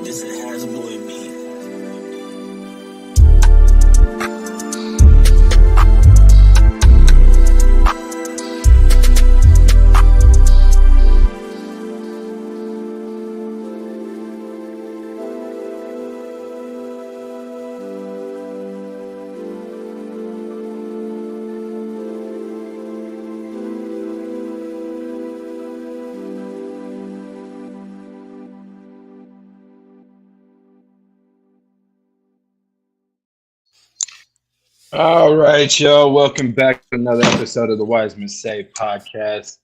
This is Has Boy beat. All right, y'all. Welcome back to another episode of the Wisemen Say Podcast.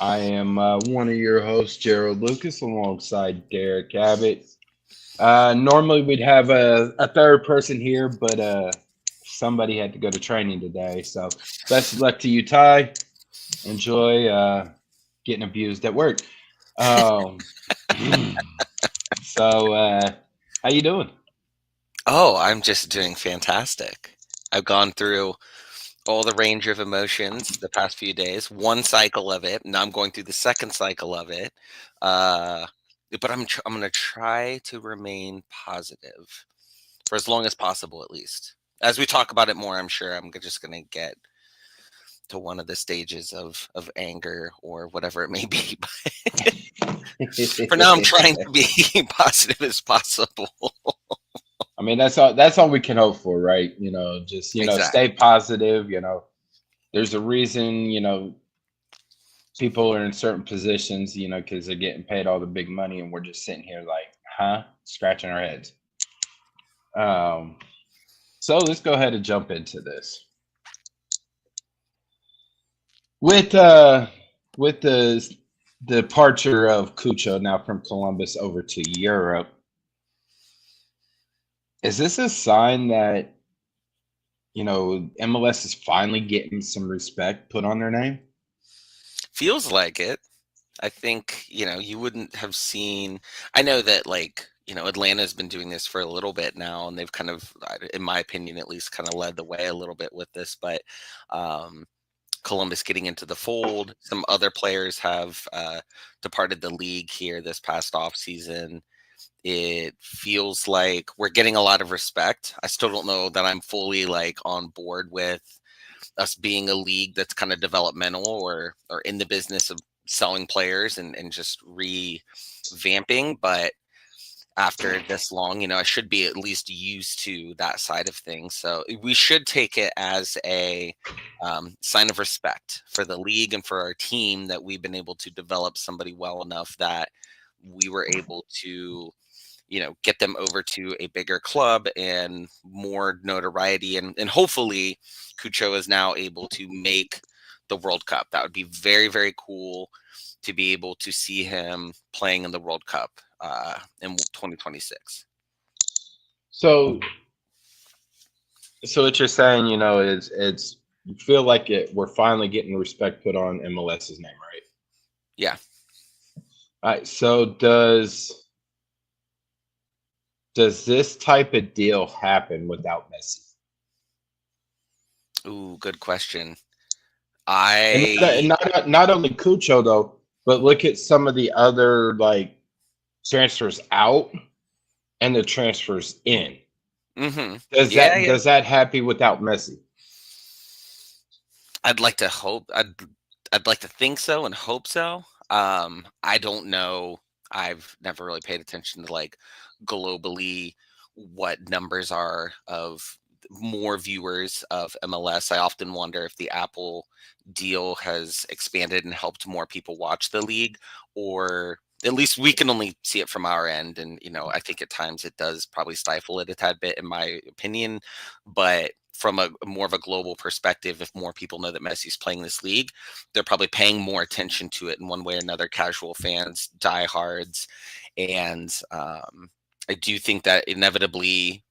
I am one of your hosts, Gerald Lucas, alongside Derek Abbott. Normally, we'd have a third person here, but somebody had to go to training today. So, best of luck to you, Ty. Enjoy getting abused at work. Um, how you doing? Oh, I'm just doing fantastic. I've gone through all the range of emotions the past few days, one cycle of it. Now I'm going through the second cycle of it. But I'm going to try to remain positive for as long as possible, at least. As we talk about it more, I'm sure I'm just going to get to one of the stages of anger or whatever it may be. For now, I'm trying to be positive as possible. I mean, that's all we can hope for, right? Just Exactly. stay positive. There's a reason, people are in certain positions, because they're getting paid all the big money, and we're just sitting here like, huh, scratching our heads. So let's go ahead and jump into this. With the departure of Cucho now from Columbus over to Europe, is this a sign that MLS is finally getting some respect put on their name? Feels like it. I think, you wouldn't have seen. I know that, Atlanta's been doing this for a little bit now, and they've kind of, in my opinion, at least kind of led the way a little bit with this. But Columbus getting into the fold, some other players have departed the league here this past offseason. It feels like we're getting a lot of respect. I still don't know that I'm fully on board with us being a league that's kind of developmental or in the business of selling players and just revamping. But after this long, I should be at least used to that side of things. So we should take it as a sign of respect for the league and for our team that we've been able to develop somebody well enough that we were able to get them over to a bigger club and more notoriety. And hopefully Cucho is now able to make the World Cup. That would be very, very cool to be able to see him playing in the World Cup in 2026. So what you're saying, it's you feel like we're finally getting respect put on MLS's name, right? Yeah. All right. So does this type of deal happen without Messi? Ooh, good question. And not only Cucho though, but look at some of the other transfers out and the transfers in. Mm-hmm. Does that happen without Messi? I'd like to hope. I'd like to think so and hope so. I don't know. I've never really paid attention to globally what numbers are of more viewers of MLS. I often wonder if the Apple deal has expanded and helped more people watch the league, or at least we can only see it from our end. And, I think at times it does probably stifle it a tad bit, in my opinion. But from a more of a global perspective, if more people know that Messi's playing this league, they're probably paying more attention to it in one way or another. Casual fans, diehards. And I do think that inevitably,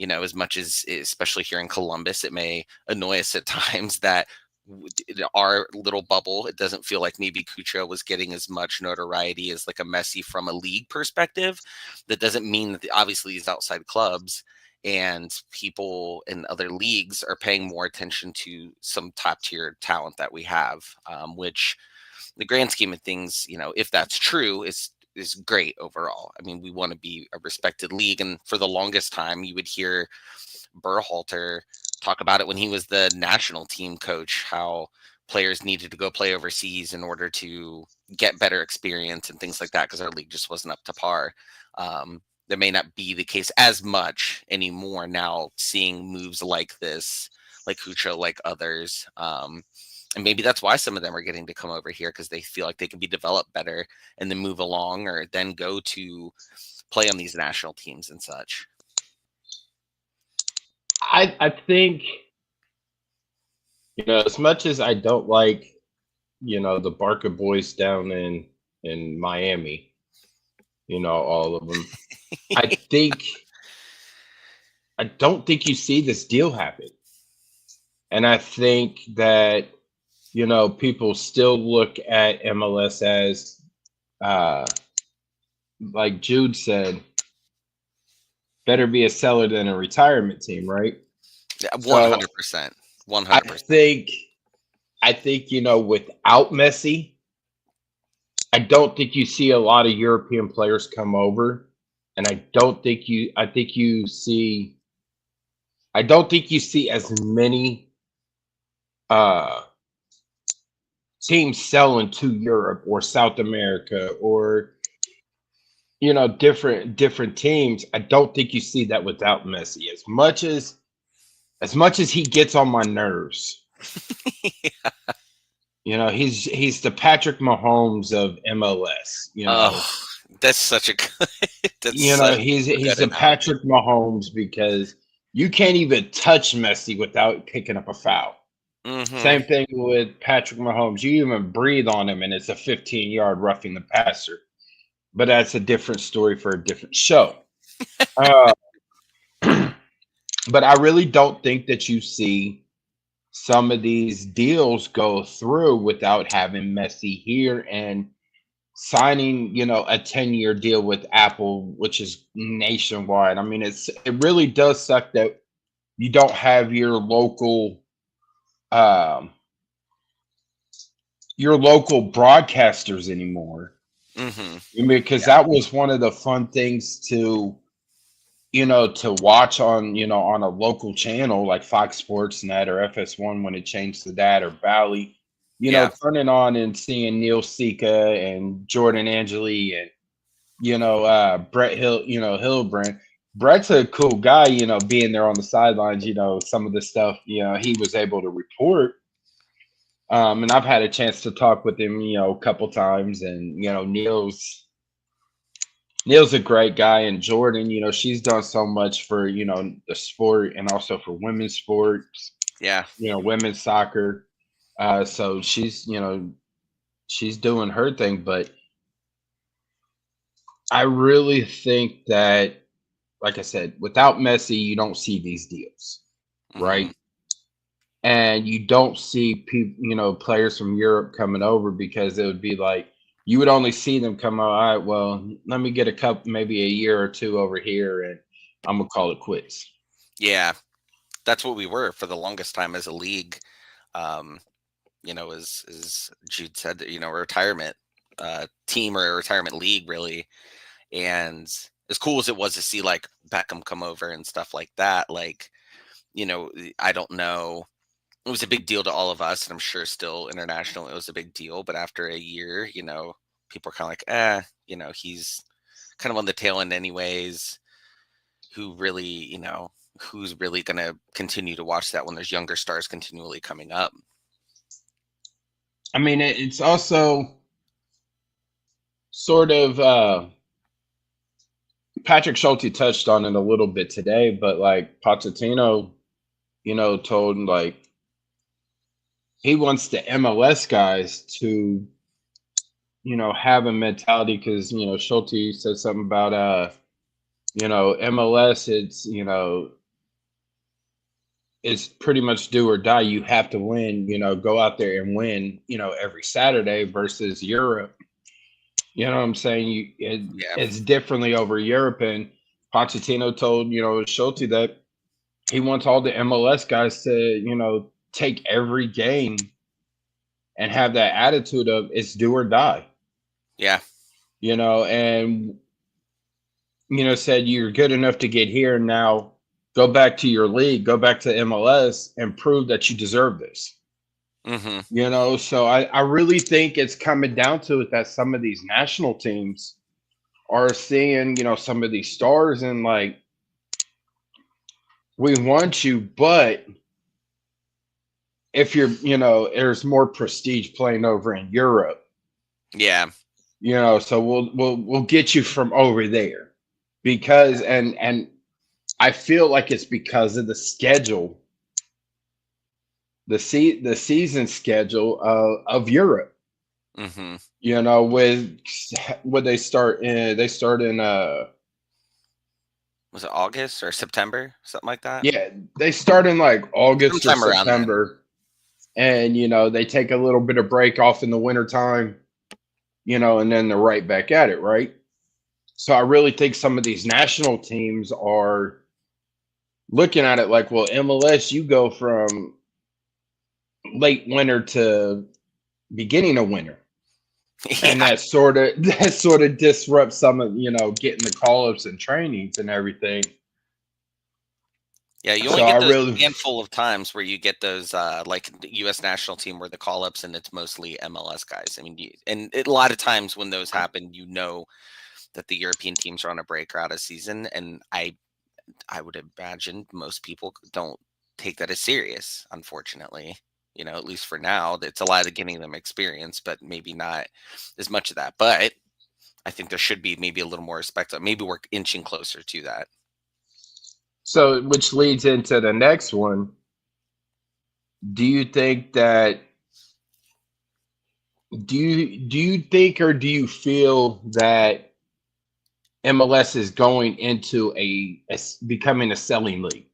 as much as, especially here in Columbus, it may annoy us at times that our little bubble, it doesn't feel like maybe Cucho was getting as much notoriety as a Messi from a league perspective. That doesn't mean that obviously these outside clubs and people in other leagues are paying more attention to some top tier talent that we have, which the grand scheme of things, if that's true, is is great overall. I mean, we want to be a respected league, and for the longest time, you would hear Berhalter talk about it when he was the national team coach, how players needed to go play overseas in order to get better experience and things like that because our league just wasn't up to par. That may not be the case as much anymore now, seeing moves like this, like Hucho, like others. And maybe that's why some of them are getting to come over here because they feel like they can be developed better and then move along or then go to play on these national teams and such. I think, as much as I don't like, the Barker boys down in Miami, all of them. I think I don't think you see this deal happen. And I think that, people still look at MLS as like Jude said, better be a seller than a retirement team, right? Yeah, So 100%. I 100%. think without Messi, I don't think you see a lot of European players come over, and I don't think you see as many uh teams selling to Europe or South America or different teams. I don't think you see that without Messi. As much as he gets on my nerves, he's the Patrick Mahomes of MLS. Oh, that's such a good, that's such a He's good the analogy. Patrick Mahomes because you can't even touch Messi without picking up a foul. Mm-hmm. Same thing with Patrick Mahomes. You even breathe on him, and it's a 15-yard roughing the passer. But that's a different story for a different show. Uh, but I really don't think that you see some of these deals go through without having Messi here and signing, a 10-year deal with Apple, which is nationwide. I mean, it really does suck that you don't have um, your local broadcasters anymore. Mm-hmm. I mean, because Yeah. that was one of the fun things to watch on a local channel like Fox Sports Net or FS1 when it changed to that or Bally, Yeah. turning on and seeing Neil Sika and Jordan Angeli and Brett Hilbrand. Brett's a cool guy, being there on the sidelines, some of the stuff, he was able to report. And I've had a chance to talk with him, a couple times, and Neil's a great guy, and Jordan, she's done so much for the sport and also for women's sports, Yeah. women's soccer. So she's doing her thing, but I really think that, like I said, without Messi, you don't see these deals, Mm-hmm. right? And you don't see people, players from Europe coming over because it would be like you would only see them come out. All right, well, let me get a couple, maybe a year or two over here, and I'm gonna call it quits. Yeah. That's what we were for the longest time as a league. Um, as Jude said, a retirement team or a retirement league, really. And as cool as it was to see like Beckham come over and stuff like that, like, I don't know. It was a big deal to all of us, and I'm sure still international, it was a big deal. But after a year, people are kind of like, he's kind of on the tail end anyways. Who really, who's really going to continue to watch that when there's younger stars continually coming up? I mean, it's also sort of Patrick Schulte touched on it a little bit today, but like Pochettino, told like he wants the MLS guys to have a mentality because Schulte said something about MLS. It's pretty much do or die. You have to win. Go out there and win. Every Saturday versus Europe. You know what I'm saying? Yeah. It's differently over Europe. And Pochettino told Schulte that he wants all the MLS guys to take every game and have that attitude of it's do or die. Yeah. and said you're good enough to get here. Now go back to your league, go back to MLS, and prove that you deserve this. Mm-hmm. So I really think it's coming down to it that some of these national teams are seeing, some of these stars and like, we want you, but if you're, there's more prestige playing over in Europe, Yeah. so we'll get you from over there because and I feel like it's because of the schedule, the season schedule of Europe. Mm-hmm. With when they start in Was it August or September? Something like that? yeah, they start in like August or Sometime around then. September, and they take a little bit of break off in the wintertime, and then they're right back at it, right? So I really think some of these national teams are looking at it like, well, MLS, you go from late winter to beginning of winter. And Yeah. that sort of disrupts some of getting the call ups and trainings and everything. Yeah, you So only I get those really handful of times where you get those, like the U.S. national team where the call-ups and it's mostly MLS guys. I mean, a lot of times when those happen, that the European teams are on a break or out of season, and I would imagine most people don't take that as serious, unfortunately. At least for now, it's a lot of getting them experience, but maybe not as much of that. But I think there should be maybe a little more respect. Maybe we're inching closer to that. so which leads into the next one. Do you think that do you think or do you feel that MLS is going into becoming a selling league?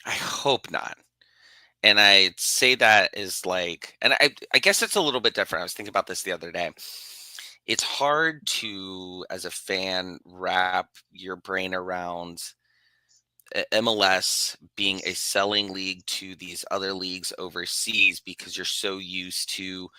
I hope not. And I say that is like, and I guess it's a little bit different. I was thinking about this the other day. It's hard to, as a fan, wrap your brain around MLS being a selling league to these other leagues overseas because you're so used to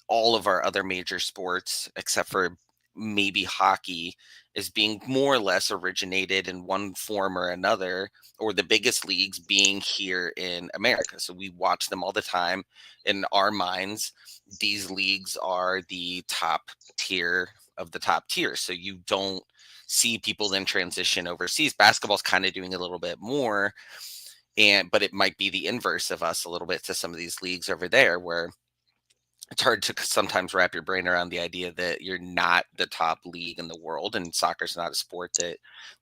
all of our other major sports, except for maybe hockey, is being more or less originated in one form or another, or the biggest leagues being here in America. So we watch them all the time. In our minds, these leagues are the top tier of the top tier. So you don't see people then transition overseas. Basketball's kind of doing a little bit more, but it might be the inverse of us a little bit to some of these leagues over there where it's hard to sometimes wrap your brain around the idea that you're not the top league in the world, and soccer's not a sport that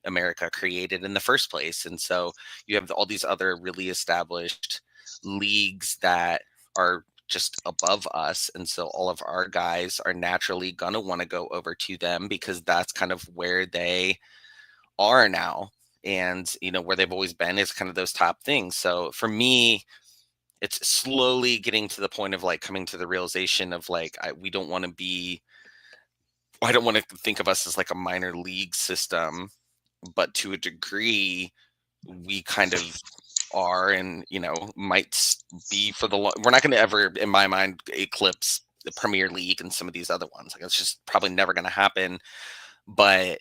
America created in the first place. And so you have all these other really established leagues that are just above us. And so all of our guys are naturally going to want to go over to them because that's kind of where they are now. And, where they've always been is kind of those top things. So for me, it's slowly getting to the point of like coming to the realization of like we don't want to be I don't want to think of us as like a minor league system, but to a degree we kind of are, and might be for we're not going to ever in my mind eclipse the Premier League and some of these other ones. Like it's just probably never going to happen. But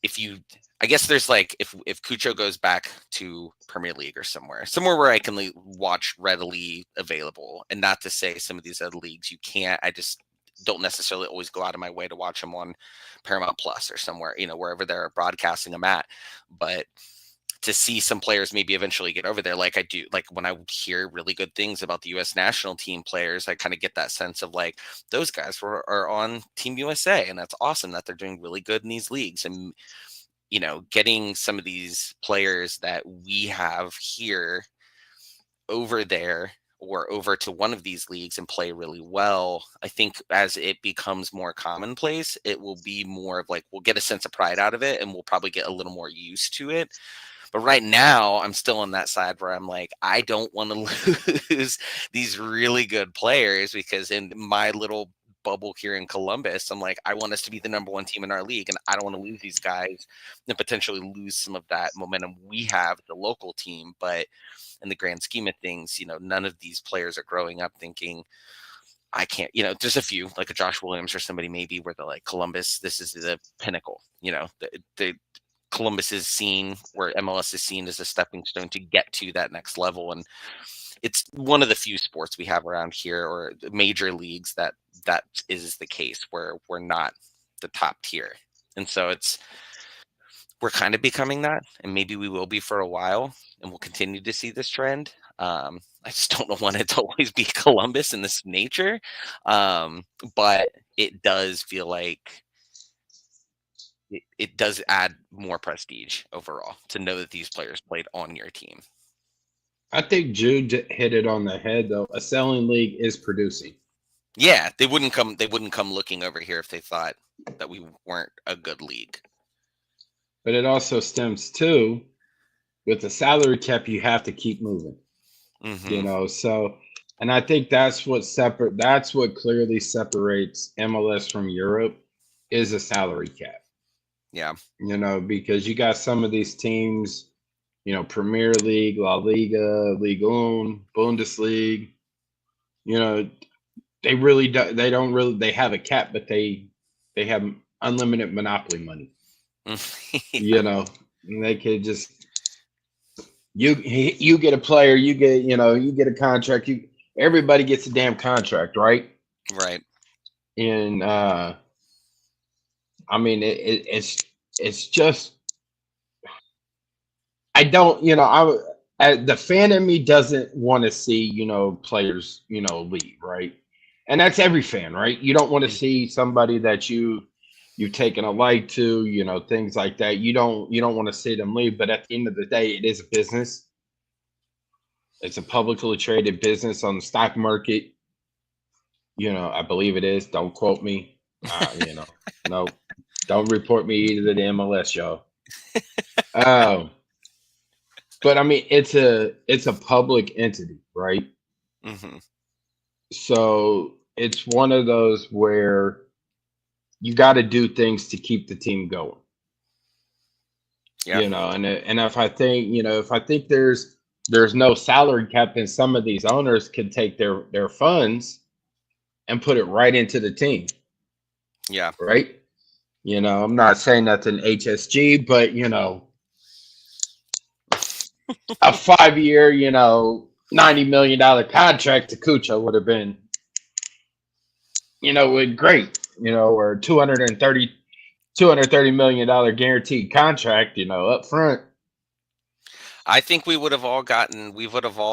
if you I guess there's like if Cucho goes back to Premier League or somewhere where I can watch readily available, and not to say some of these other leagues you can't. I just don't necessarily always go out of my way to watch them on Paramount Plus or somewhere, wherever they're broadcasting them at. But to see some players maybe eventually get over there, like I do, like when I hear really good things about the U.S. national team players, I kind of get that sense of like those guys are on Team USA, and that's awesome that they're doing really good in these leagues. And getting some of these players that we have here over there or over to one of these leagues and play really well, I think as it becomes more commonplace, it will be more of like we'll get a sense of pride out of it and we'll probably get a little more used to it. But right now, I'm still on that side where I'm like, I don't want to lose these really good players because in my little bubble here in Columbus, I'm like, I want us to be the number one team in our league, and I don't want to lose these guys and potentially lose some of that momentum we have, the local team. But in the grand scheme of things, none of these players are growing up thinking, I can't, there's a few like a Josh Williams or somebody maybe where they're like Columbus, this is the pinnacle, the Columbus is seen where MLS is seen as a stepping stone to get to that next level. And it's one of the few sports we have around here or major leagues that is the case where we're not the top tier. And so we're kind of becoming that, and maybe we will be for a while, and we'll continue to see this trend. I just don't want it to always be Columbus in this nature, but it does feel like it does add more prestige overall to know that these players played on your team. I think Jude hit it on the head, though. A selling league is producing. Yeah, they wouldn't come looking over here if they thought that we weren't a good league. But it also stems too, with the salary cap, you have to keep moving. So, and I think that's what clearly separates MLS from Europe is a salary cap. Yeah. Because you got some of these teams, Premier League, La Liga, Ligue 1, Bundesliga, they really do, they don't really they have a cap, but they have unlimited monopoly money. Yeah. And they could just you get a player, you get a contract, everybody gets a damn contract, right? Right. And I mean it's just I don't, the fan in me doesn't want to see, players, leave, right? And that's every fan, right? You don't want to see somebody that you've taken a like to, things like that. You don't want to see them leave, but at the end of the day, it is a business. It's a publicly traded business on the stock market. I believe it is. Don't quote me. No, don't report me either to the MLS, y'all. But I mean, it's a public entity, right? Mm-hmm. So it's one of those where you got to do things to keep the team going. Yeah. And if I think there's no salary cap, then some of these owners could take their funds and put it right into the team. Yeah. Right. I'm not saying that's an HSG, but a 5-year, $90 million contract to Kucha would have been, great, or $230 million guaranteed contract, up front. I think we would have all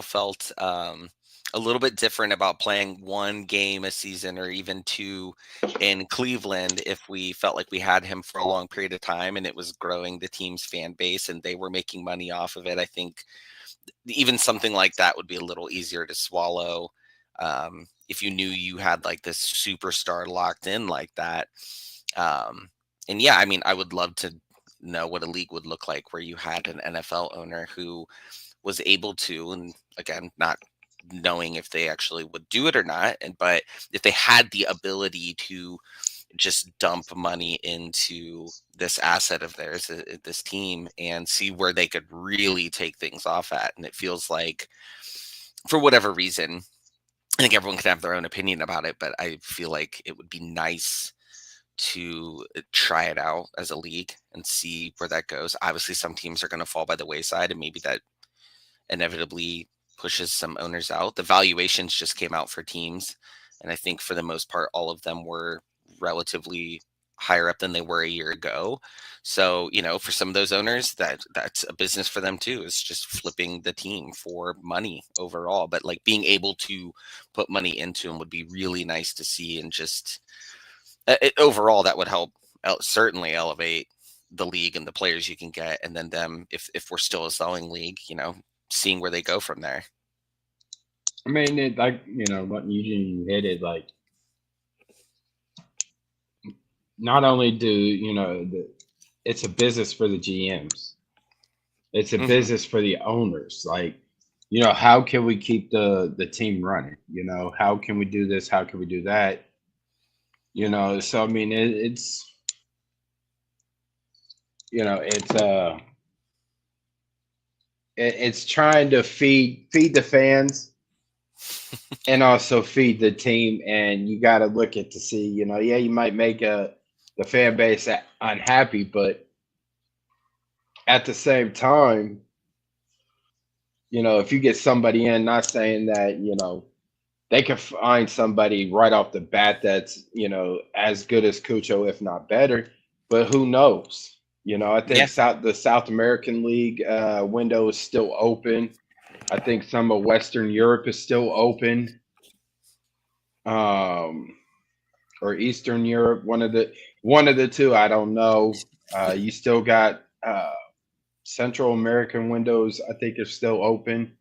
felt a little bit different about playing one game a season or even two in Cleveland if we felt like we had him for a long period of time and it was growing the team's fan base and they were making money off of it. I think even something like that would be a little easier to swallow if you knew you had like this superstar locked in like that. And yeah, I mean, I would love to know what a league would look like where you had an NFL owner who was able to, and again, not knowing if they actually would do it or not, but if they had the ability to just dump money into this asset of theirs, this team, and see where they could really take things off at. And it feels like, for whatever reason, I think everyone can have their own opinion about it, but I feel like it would be nice to try it out as a league and see where that goes. Obviously, some teams are going to fall by the wayside, and maybe that inevitably pushes some owners out. The valuations just came out for teams, and I think for the most part, all of them were relatively higher up than they were a year ago. So, for some of those owners, that's a business for them too. It's just flipping the team for money overall. But like being able to put money into them would be really nice to see, and just overall that would help certainly elevate the league and the players you can get, and then them if we're still a selling league, seeing where they go from there. I mean, what you hit it, like, not only do it's a business for the GMs, it's a business for the owners. Like, how can we keep the team running? How can we do this? How can we do that? So I mean, it's trying to feed the fans, and also feed the team. And you got to look at to see, yeah, you might make the fan base unhappy, but at the same time, if you get somebody in, not saying that, they can find somebody right off the bat that's, as good as Cucho, if not better, but who knows? I Yeah. think the South American League window is still open. I think some of Western Europe is still open. Um, or Eastern Europe, one of the two. I don't know. You still got Central American windows. I think are still open.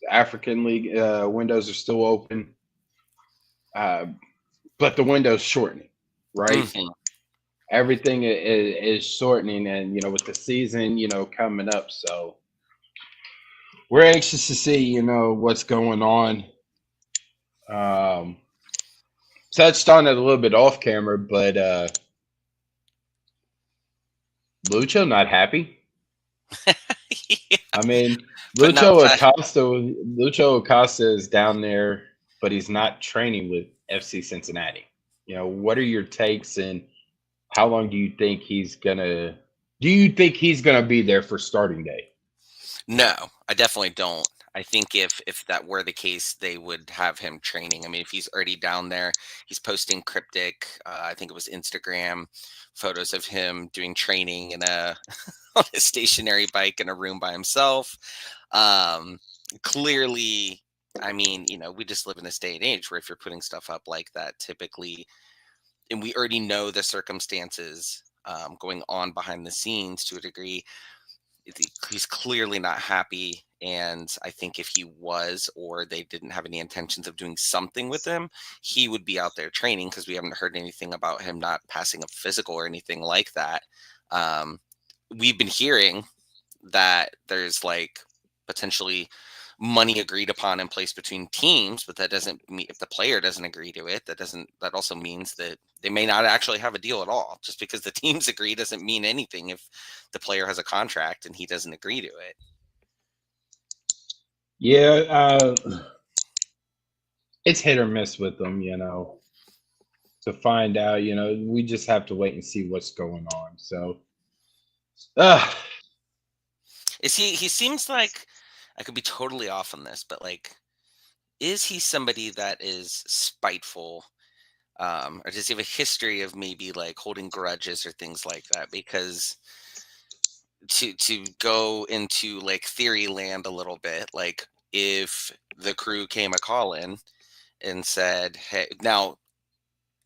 The African League windows are still open, uh, but the window's shortening. Right, Hmm. everything is shortening, and with the season coming up, so we're anxious to see what's going on. Um, Touched on it a little bit off camera, but Lucho not happy. Yeah. I mean, Putting outside. Lucho Acosta is down there, but he's not training with FC Cincinnati. What are your takes, and how long do you think he's gonna be there for starting day? No, I definitely don't. I think if that were the case, they would have him training. I mean, if he's already down there, he's posting cryptic. I think it was Instagram photos of him doing training in a on a stationary bike in a room by himself. Um, Clearly, I mean, we just live in this day and age where if you're putting stuff up like that, typically, and we already know the circumstances going on behind the scenes to a degree, he's clearly not happy. And I think if he was, or they didn't have any intentions of doing something with him, he would be out there training, because we haven't heard anything about him not passing a physical or anything like that. Um, we've been hearing that there's like potentially money agreed upon in place between teams, but that doesn't mean, if the player doesn't agree to it, that also means that they may not actually have a deal at all. Just because the teams agree doesn't mean anything if the player has a contract and he doesn't agree to it. Yeah, it's hit or miss with them. To find out. We just have to wait and see what's going on. So, uh, Is he seems like, I could be totally off on this, but like, is he somebody that is spiteful, or does he have a history of maybe like holding grudges or things like that? Because to go into like theory land a little bit, like if the crew came a call in and said, hey, now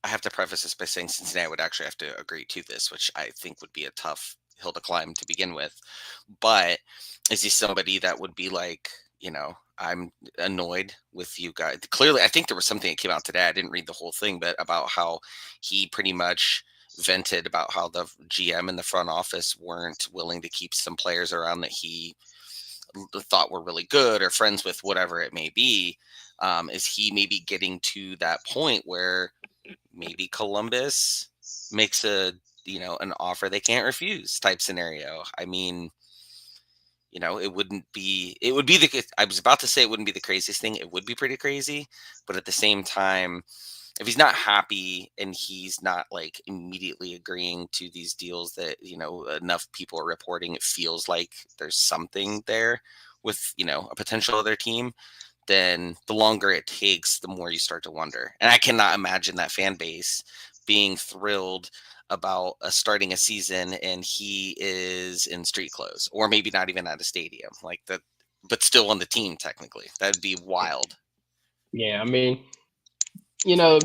I have to preface this by saying Cincinnati would actually have to agree to this, which I think would be a tough hill to climb to begin with. But is he somebody that would be like, I'm annoyed with you guys? Clearly, I think there was something that came out today. I didn't read the whole thing, but about how he pretty much vented about how the GM and the front office weren't willing to keep some players around that he thought were really good or friends with, whatever it may be. Is he maybe getting to that point where maybe Columbus makes an offer they can't refuse type scenario? I mean, it would be I was about to say it wouldn't be the craziest thing. It would be pretty crazy, but at the same time, if he's not happy and he's not like immediately agreeing to these deals that, enough people are reporting, it feels like there's something there with, a potential other team, then the longer it takes, the more you start to wonder. And I cannot imagine that fan base being thrilled about starting a season and he is in street clothes, or maybe not even at a stadium like that, but still on the team technically. That'd be wild. yeah, I mean,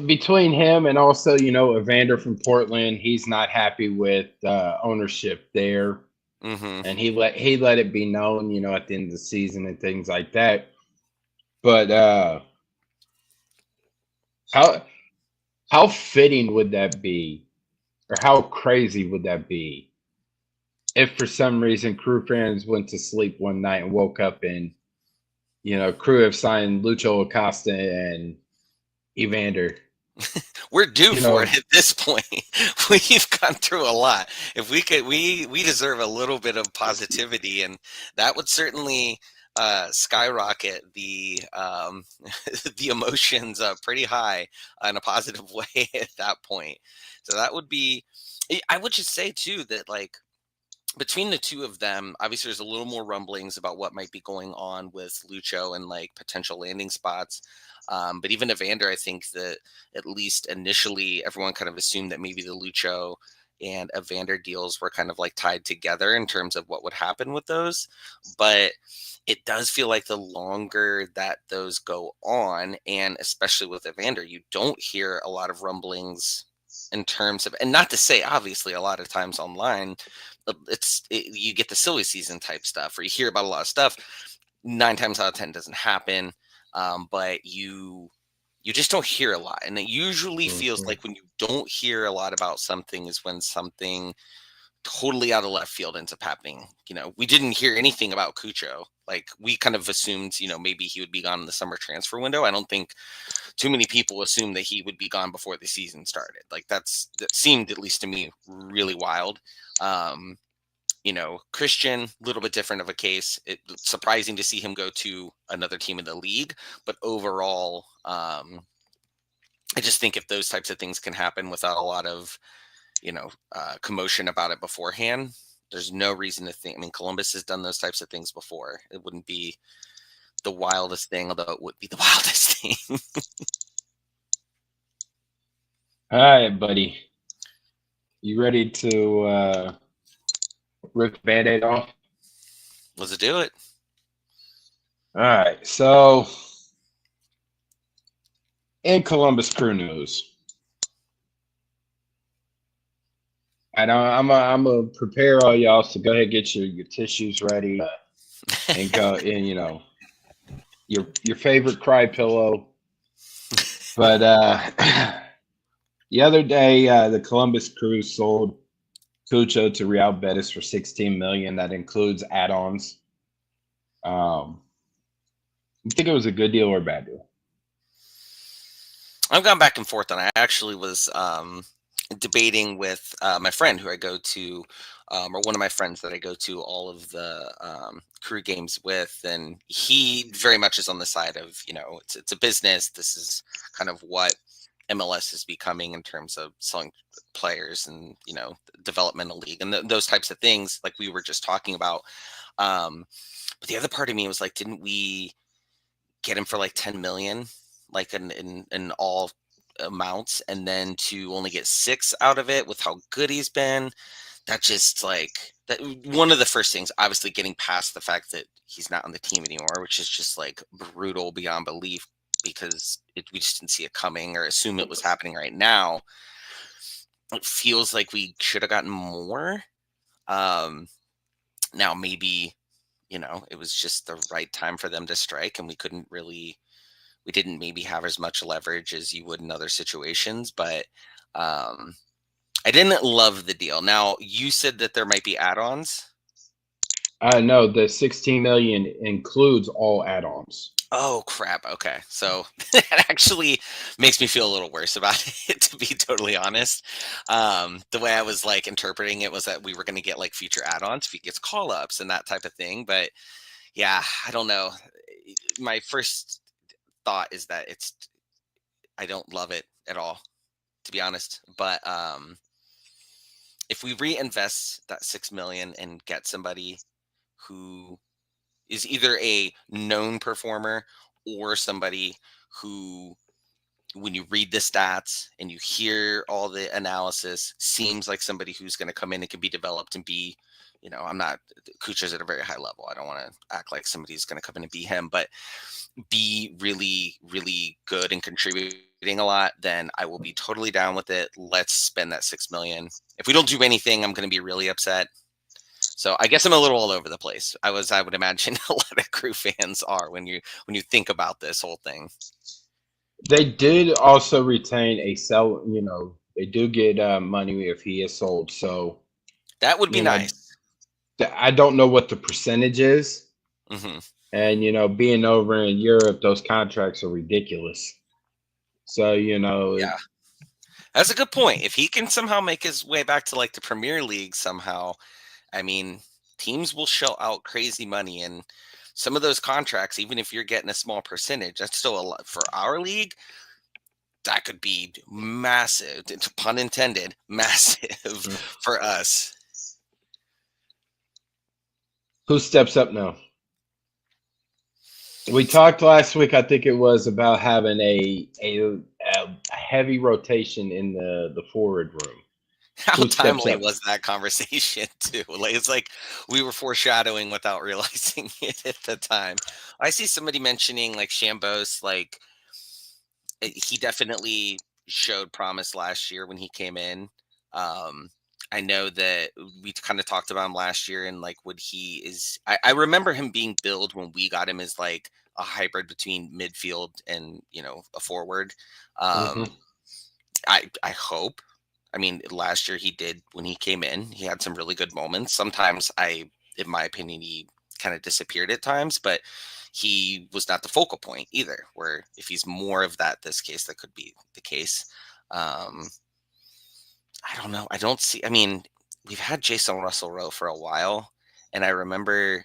between him and also, Evander from Portland, he's not happy with ownership there, Hmm. and he let it be known, at the end of the season and things like that. But how how fitting would that be, or how crazy would that be if for some reason Crew fans went to sleep one night and woke up and Crew have signed Lucho Acosta and Evander. We're due You for it know, at this point. We've gone through a lot. If we could, we deserve a little bit of positivity, and that would certainly skyrocket the the emotions pretty high in a positive way at that point. So that would be. I would just say too that like between the two of them, obviously there's a little more rumblings about what might be going on with Lucho and like potential landing spots. But even Evander, I think that at least initially everyone kind of assumed that maybe the Lucho and Evander deals were kind of like tied together in terms of what would happen with those. But it does feel like the longer that those go on, and especially with Evander, you don't hear a lot of rumblings in terms of, and not to say obviously a lot of times online you get the silly season type stuff, or you hear about a lot of stuff. 9 times out of 10 doesn't happen, but you just don't hear a lot, and it usually feels Mhm. like when you don't hear a lot about something is when something totally out of left field ends up happening. We didn't hear anything about Cucho. Like we kind of assumed, maybe he would be gone in the summer transfer window. I don't think too many people assumed that he would be gone before the season started. Like that seemed, at least to me, really wild. Um, Christian, a little bit different of a case. It's surprising to see him go to another team in the league, but overall, I just think if those types of things can happen without a lot of, commotion about it beforehand, there's no reason to think. I mean, Columbus has done those types of things before. It wouldn't be the wildest thing, although it would be the wildest thing. All right, buddy. You ready to rip the Band-Aid off? Let's do it. All right. So, in Columbus Crew news, I'm gonna prepare all y'all. So go ahead, and get your tissues ready, and go and your favorite cry pillow. But the other day, the Columbus Crew sold Cucho to Real Betis for 16 million. That includes add-ons. You think it was a good deal or a bad deal? I've gone back and forth, and I actually was debating with my friend who I go to, or one of my friends that I go to all of the crew games with, and he very much is on the side of, it's a business. This is kind of what MLS is becoming in terms of selling players and, developmental league and those types of things, like we were just talking about. But the other part of me was like, didn't we get him for like 10 million, like in all amounts, and then to only get 6 out of it with how good he's been? That just like that. One of the first things, obviously, getting past the fact that he's not on the team anymore, which is just like brutal beyond belief, because we just didn't see it coming or assume it was happening right now. It feels like we should have gotten more. Now maybe, it was just the right time for them to strike, and we didn't maybe have as much leverage as you would in other situations, but I didn't love the deal. Now, you said that there might be add-ons. No, the 16 million includes all add-ons. Oh, crap. Okay. So that actually makes me feel a little worse about it, to be totally honest. The way I was like interpreting it was that we were going to get like future add-ons if he gets call-ups and that type of thing. But yeah, I don't know. My first thought is that I don't love it at all, to be honest. But if we reinvest that 6 million and get somebody who is either a known performer or somebody who, when you read the stats and you hear all the analysis, seems like somebody who's going to come in and can be developed and be, I'm not, Kucher's at a very high level. I don't want to act like somebody's going to come in and be him, but be really, really good and contributing a lot, then I will be totally down with it. Let's spend that 6 million. If we don't do anything, I'm going to be really upset. So I guess I'm a little all over the place. I would imagine a lot of crew fans are when you think about this whole thing. They did also retain a sell. They do get money if he is sold. So That would be nice. I don't know what the percentage is. Mm-hmm. And being over in Europe, those contracts are ridiculous. So yeah, that's a good point. If he can somehow make his way back to like the Premier League somehow, I mean, teams will shell out crazy money, and some of those contracts, even if you're getting a small percentage, that's still a lot for our league. That could be massive, pun intended, massive Mm. for us. Who steps up now? We talked last week. I think it was about having a heavy rotation in the forward room. How Who steps timely up? was that conversation too? Like it's like we were foreshadowing without realizing it at the time. I see somebody mentioning like Shambos, like he definitely showed promise last year when he came in. Um, I know that we kind of talked about him last year and like what he is. I remember him being billed when we got him as like a hybrid between midfield and a forward. Hmm. Um, I hope. I mean, last year he did when he came in. He had some really good moments. Sometimes in my opinion, he kind of disappeared at times, but he was not the focal point either. Where if he's more of that, this case that could be the case. Um, I don't know. I don't see. I mean, we've had Jason Russell Rowe for a while, and I remember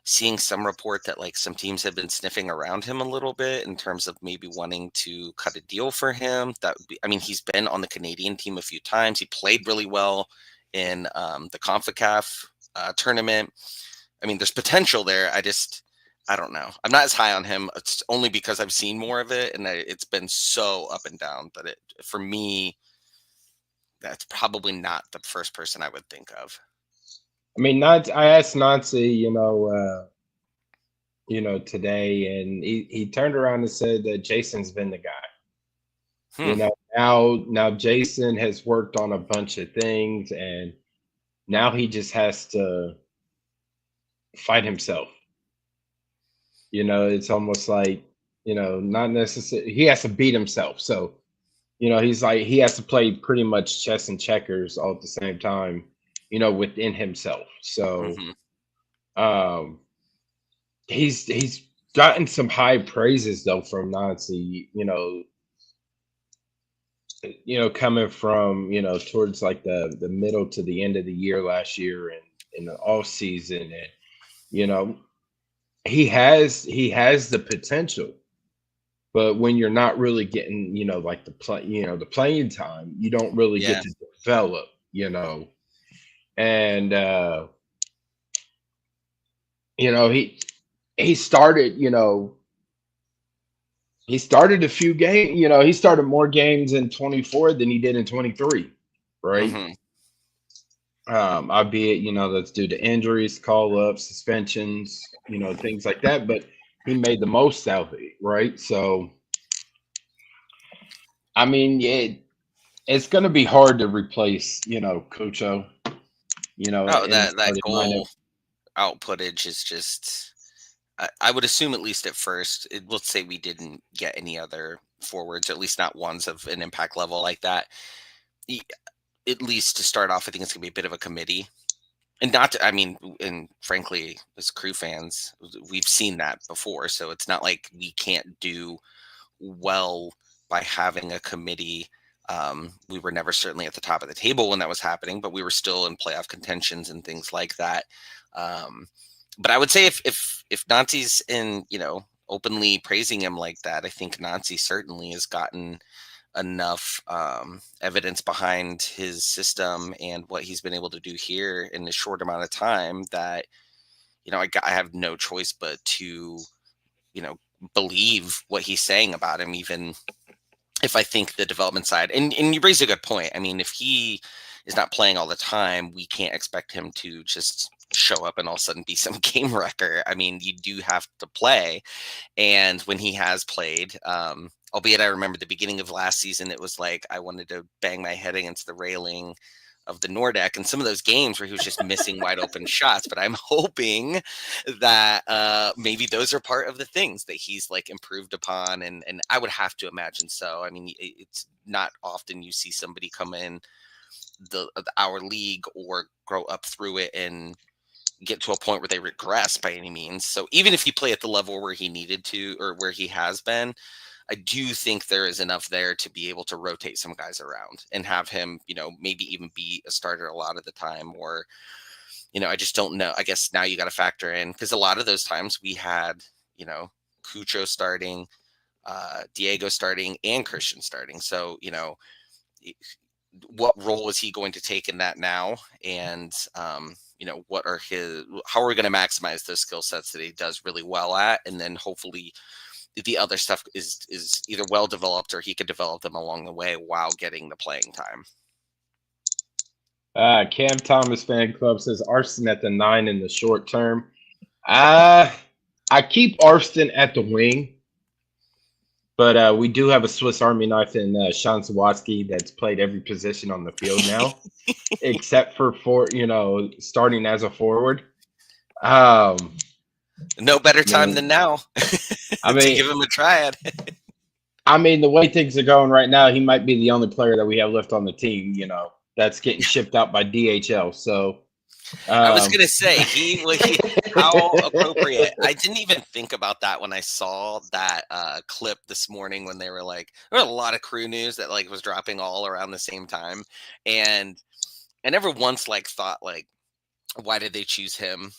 seeing some report that like some teams have been sniffing around him a little bit in terms of maybe wanting to cut a deal for him. That would be, I mean, he's been on the Canadian team a few times. He played really well in the CONCACAF tournament. I mean, there's potential there. I don't know. I'm not as high on him. It's only because I've seen more of it, and it's been so up and down. But for me, that's probably not the first person I would think of. I mean, not. I asked Nancy, today, and he turned around and said that Jason's been the guy. Hmm. Now Jason has worked on a bunch of things, and now he just has to fight himself. It's almost like, not necessarily he has to beat himself. So, he's like he has to play pretty much chess and checkers all at the same time, within himself. So, Mm-hmm. um, he's gotten some high praises though from Nazi, coming from, towards like the middle to the end of the year last year and in the off season. And, you know, he has the potential, but when you're not really getting, like the playing time, you don't really get Yeah. to develop, and you know, he started, he started a few games, he started more games in 24 than he did in 23, right? Mm-hmm. Albeit, that's due to injuries, call ups, suspensions, things like that. But he made the most out of it, right? So, I mean, it's going to be hard to replace, Cucho, Oh, in the that starting lineup. goal outputtage is just. I would assume at least at first. Let's say we didn't get any other forwards, at least not ones of an impact level like that. y- At least to start off, I think it's gonna be a bit of a committee, and not. I mean, and frankly, as crew fans, we've seen that before, so it's not like we can't do well by having a committee. We were never certainly at the top of the table when that was happening, but we were still in playoff contentions and things like that. Um, but I would say if Nancy's in, openly praising him like that, I think Nancy certainly has gotten enough evidence behind his system and what he's been able to do here in a short amount of time that I have no choice but to you know believe what he's saying about him, even if I think the development side, and you raise a good point. I mean, if he is not playing all the time, we can't expect him to just show up and all of a sudden be some game wrecker. I mean, you do have to play. And when he has played, albeit I remember the beginning of last season, it was like I wanted to bang my head against the railing of the Nordic and some of those games where he was just missing wide open shots. But I'm hoping that maybe those are part of the things that he's like improved upon. And I would have to imagine so. I mean, it's not often you see somebody come in our league or grow up through it and get to a point where they regress by any means. So even if he play at the level where he needed to or where he has been, I do think there is enough there to be able to rotate some guys around and have him, maybe even be a starter a lot of the time, or I just don't know. I guess now you got to factor in, because a lot of those times we had, Cucho starting, Diego starting, and Christian starting. So, what role is he going to take in that now? And, what are how are we going to maximize those skill sets that he does really well at? And then hopefully the other stuff is either well developed, or he could develop them along the way while getting the playing time. Cam Thomas fan club says Arston at the 9 in the short term. I keep Arston at the wing, but we do have a Swiss Army knife in Sean Sawatsky that's played every position on the field now, except for starting as a forward. No better time Man, than now I to mean, give him a try. the way things are going right now, he might be the only player that we have left on the team, that's getting shipped out by DHL. So, I was gonna say how appropriate. I didn't even think about that when I saw that clip this morning, when they were like, there were a lot of crew news that like was dropping all around the same time, and I never once like thought like, why did they choose him?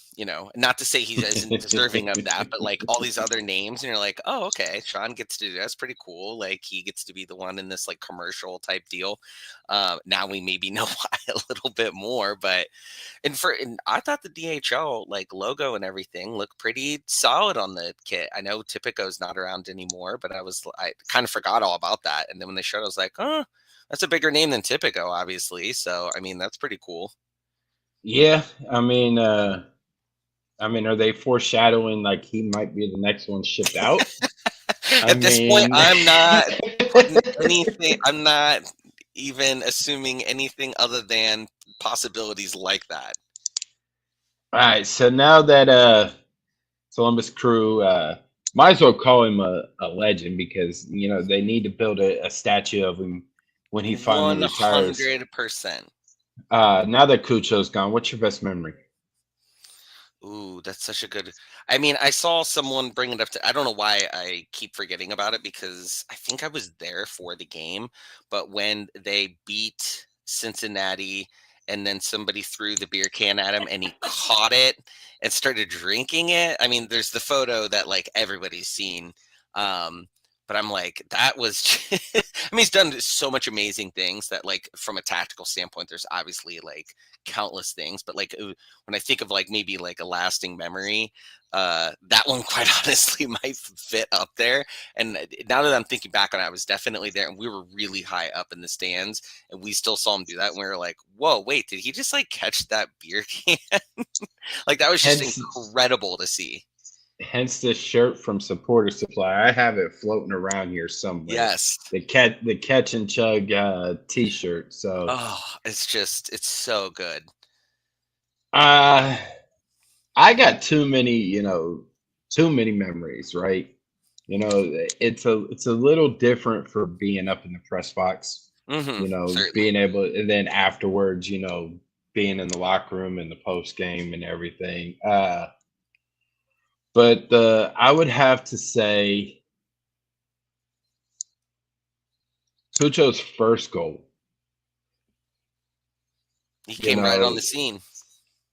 Not to say he isn't deserving of that, but like all these other names, and you're like, oh, okay, Sean gets to do that's pretty cool. Like he gets to be the one in this like commercial type deal. Now we maybe know why a little bit more, but and I thought the DHL like logo and everything looked pretty solid on the kit. I know Tipico's not around anymore, but I kind of forgot all about that. And then when they showed, I was like, oh, that's a bigger name than Tipico, obviously. So I mean, that's pretty cool. yeah, are they foreshadowing like he might be the next one shipped out? I At this point, mean, I'm not putting anything. I'm not even assuming anything other than possibilities like that. all right. So now that Columbus Crew, might as well call him a legend, because they need to build a statue of him when he finally retires. 100%. Now that Cucho's gone, what's your best memory? Ooh, that's such a good. I mean, I saw someone bring it up I don't know why I keep forgetting about it, because I think I was there for the game, but when they beat Cincinnati and then somebody threw the beer can at him and he caught it and started drinking it. I mean, there's the photo that like everybody's seen. Um, but I'm like, that was I mean, he's done so much amazing things that like from a tactical standpoint, there's obviously like countless things, but like when I think of like maybe like a lasting memory, that one quite honestly might fit up there. And now that I'm thinking back on it, I was definitely there, and we were really high up in the stands, and we still saw him do that, and we were like, whoa, wait, did he just like catch that beer can? Like that was just Hence, incredible to see. hence this shirt from Supporter Supply. I have it floating around here somewhere. Yes. The catch and chug T-shirt. So, Oh, it's so good. uh, I got too many memories, right? It's a little different for being up in the press box, Certainly. being able, and then afterwards, being in the locker room and the post game and everything. But I would have to say Cucho's first goal, He you came right on know, the scene.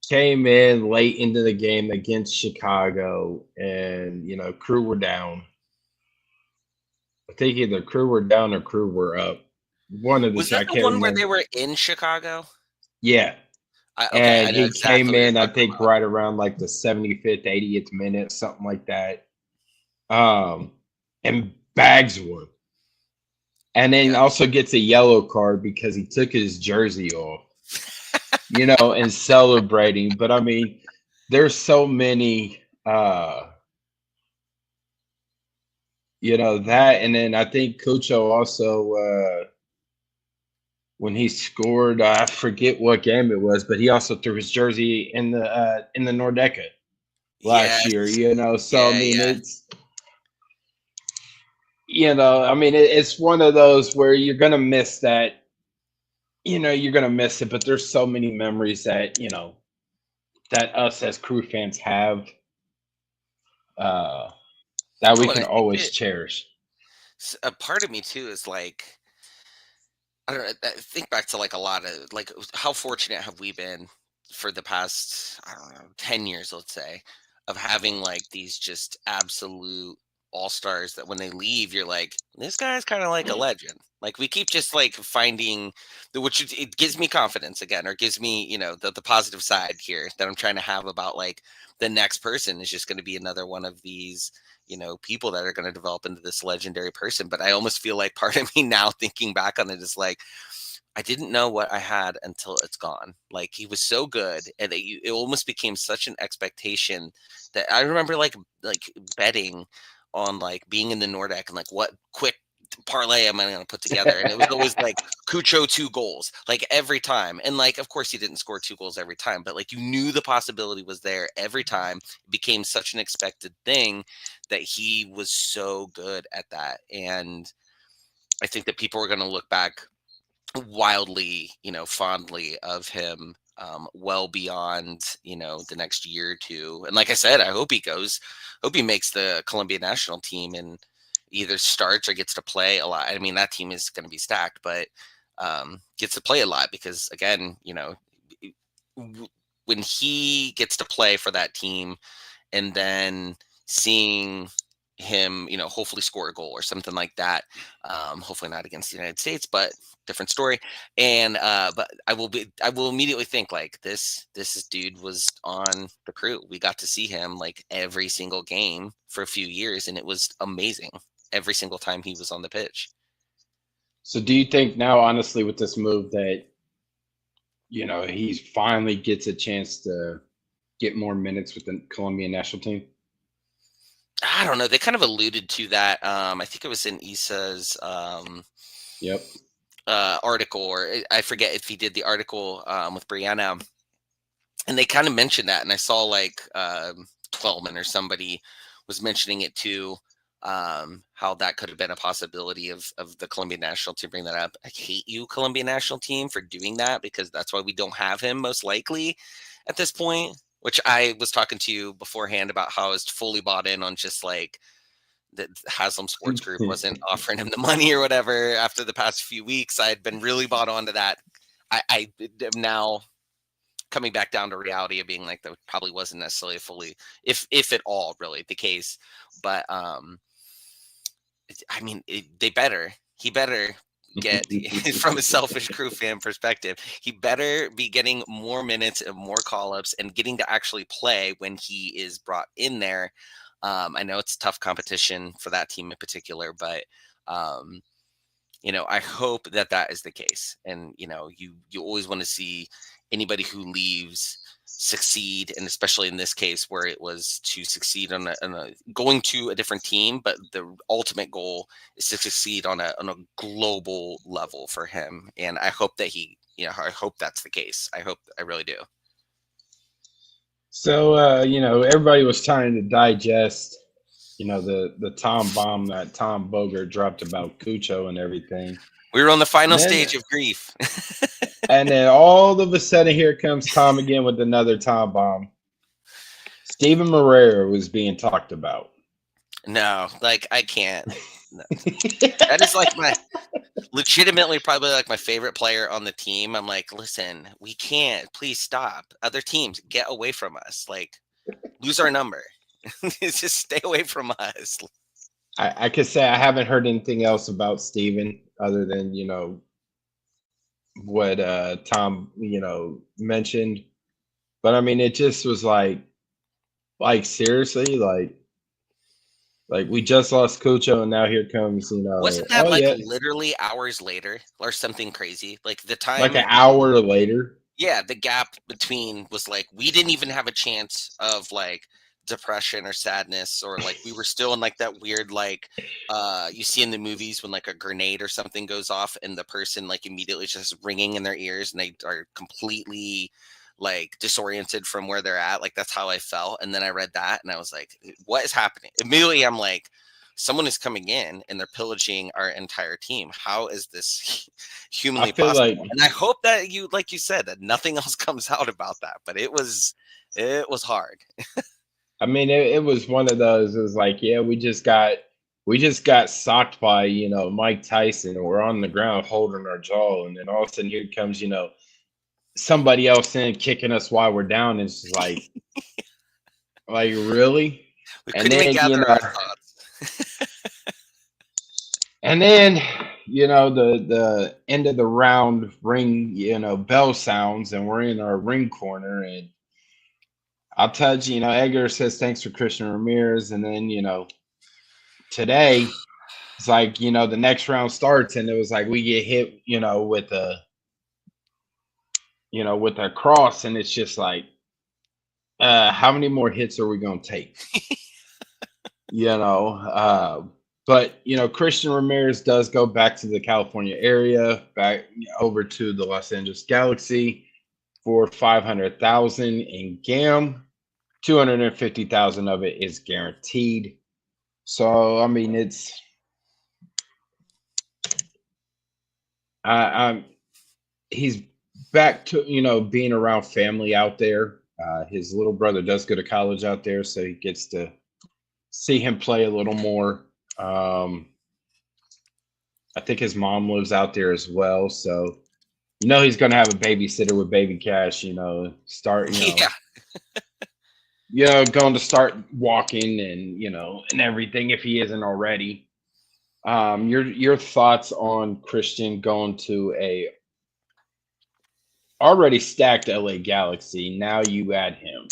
came in late into the game against Chicago, and Crew were down. I think either Crew were down or Crew were up. One of the Was two, I that the can't one where they remember. were in Chicago? Yeah, Okay, I and know he exactly came what you're in, I talking think, about. right around like the 75th, 80th minute, something like that. And bags one, and then Yeah. also gets a yellow card because he took his jersey off, and celebrating. But I mean, there's so many, that, and then I think Cucho also, when he scored, I forget what game it was, but he also threw his jersey in the Nordeca last year. Yes. So I Yeah, mean, yeah. it's one of those where you're gonna miss that. You're gonna miss it, but there's so many memories that that us as Crew fans have, uh, that we Oh, and can I think always that cherish. a part of me too is like, I don't know. Think back to like a lot of like how fortunate have we been for the past, I don't know, 10 years, let's say, of having like these just absolute all stars that when they leave, you're like, this guy's kind of like a legend. Like we keep just like finding it gives me confidence again, or gives me, the positive side here that I'm trying to have about like the next person is just going to be another one of these, people that are going to develop into this legendary person. But I almost feel like part of me now thinking back on it is like, I didn't know what I had until it's gone. Like he was so good, and it almost became such an expectation that I remember like betting on like being in the Nordic and like what quick parlay am I going to put together, and it was always like Cucho 2 goals like every time, and like of course he didn't score 2 goals every time, but like you knew the possibility was there every time. It became such an expected thing that he was so good at that, and I think that people are going to look back wildly, fondly of him, well beyond, the next year or two. And like I said, I hope he makes the Columbia national team and either starts or gets to play a lot. I mean, that team is going to be stacked, but gets to play a lot because, again, when he gets to play for that team and then seeing him, hopefully score a goal or something like that. Hopefully not against the United States, but different story. And but I will immediately think like this dude was on the crew. We got to see him like every single game for a few years, and it was amazing every single time he was on the pitch. So do you think now, honestly, with this move that, he finally gets a chance to get more minutes with the Colombian national team? I don't know. They kind of alluded to that. I think it was in Issa's Yep. article, or I forget if he did the article with Brianna, and they kind of mentioned that. And I saw like Twelman or somebody was mentioning it too, how that could have been a possibility of the Colombian national team bring that up. I hate you, Colombian national team, for doing that because that's why we don't have him most likely at this point. Which I was talking to you beforehand about how I was fully bought in on just like that Haslam Sports Group wasn't offering him the money or whatever after the past few weeks. I had been really bought onto that. I am now coming back down to reality of being like that probably wasn't necessarily fully, if at all, really the case. But I mean, he better get from a selfish crew fan perspective, he better be getting more minutes and more call-ups and getting to actually play when he is brought in there. I know it's tough competition for that team in particular, but I hope that that is the case. And you always want to see anybody who leaves succeed, and especially in this case where it was to succeed on going to a different team, but the ultimate goal is to succeed on a global level for him. And I hope that I hope that's the case. I really do. So, everybody was trying to digest, the Tom bomb that Tom Bogert dropped about Cucho and everything. We were on the final And then, stage of grief. and then all of a sudden, here comes Tom again with another Tom bomb. Steven Moreira was being talked about. No, like I can't. No. That is like legitimately probably like my favorite player on the team. I'm like, listen, we can't. Please stop. Other teams, get away from us. Like, lose our number. Just stay away from us. I could say I haven't heard anything else about Steven other than, what Tom, mentioned. But I mean, it just was like seriously, like we just lost Cucho and now here comes, Wasn't that oh like yeah, literally hours later or something crazy? Like the like time, an hour later. yeah, the gap between was like we didn't even have a chance of like depression or sadness, or like we were still in like that weird like you see in the movies when like a grenade or something goes off and the person like immediately just ringing in their ears and they are completely like disoriented from where they're at. Like that's how I felt. And then I read that and I was like, what is happening? Immediately I'm like, someone is coming in and they're pillaging our entire team. How is this I humanly feel possible? like And I hope that like you said, that nothing else comes out about that. But it was hard. I mean, it was one of those. It was like, yeah, we just got socked by Mike Tyson, and we're on the ground holding our jaw, and then all of a sudden here comes somebody else in kicking us while we're down. It's just like really. We And couldn't even then gather our thoughts. and then the end of the round ring, bell sounds, and we're in our ring corner, and I'll touch. Edgar says thanks for Christian Ramirez, and then today it's like the next round starts, and it was like we get hit, with a cross, and it's just like, how many more hits are we gonna take? You know, but Christian Ramirez does go back to the California area, back over to the Los Angeles Galaxy for 500,000 in GAM. 250,000 of it is guaranteed. So I mean, I'm he's back to being around family out there. His little brother does go to college out there, so he gets to see him play a little more. Um, I think his mom lives out there as well, so he's going to have a babysitter with baby cash. Start Yeah. going to start walking and everything if he isn't already. Your thoughts on Christian going to a already stacked LA Galaxy? Now you add him.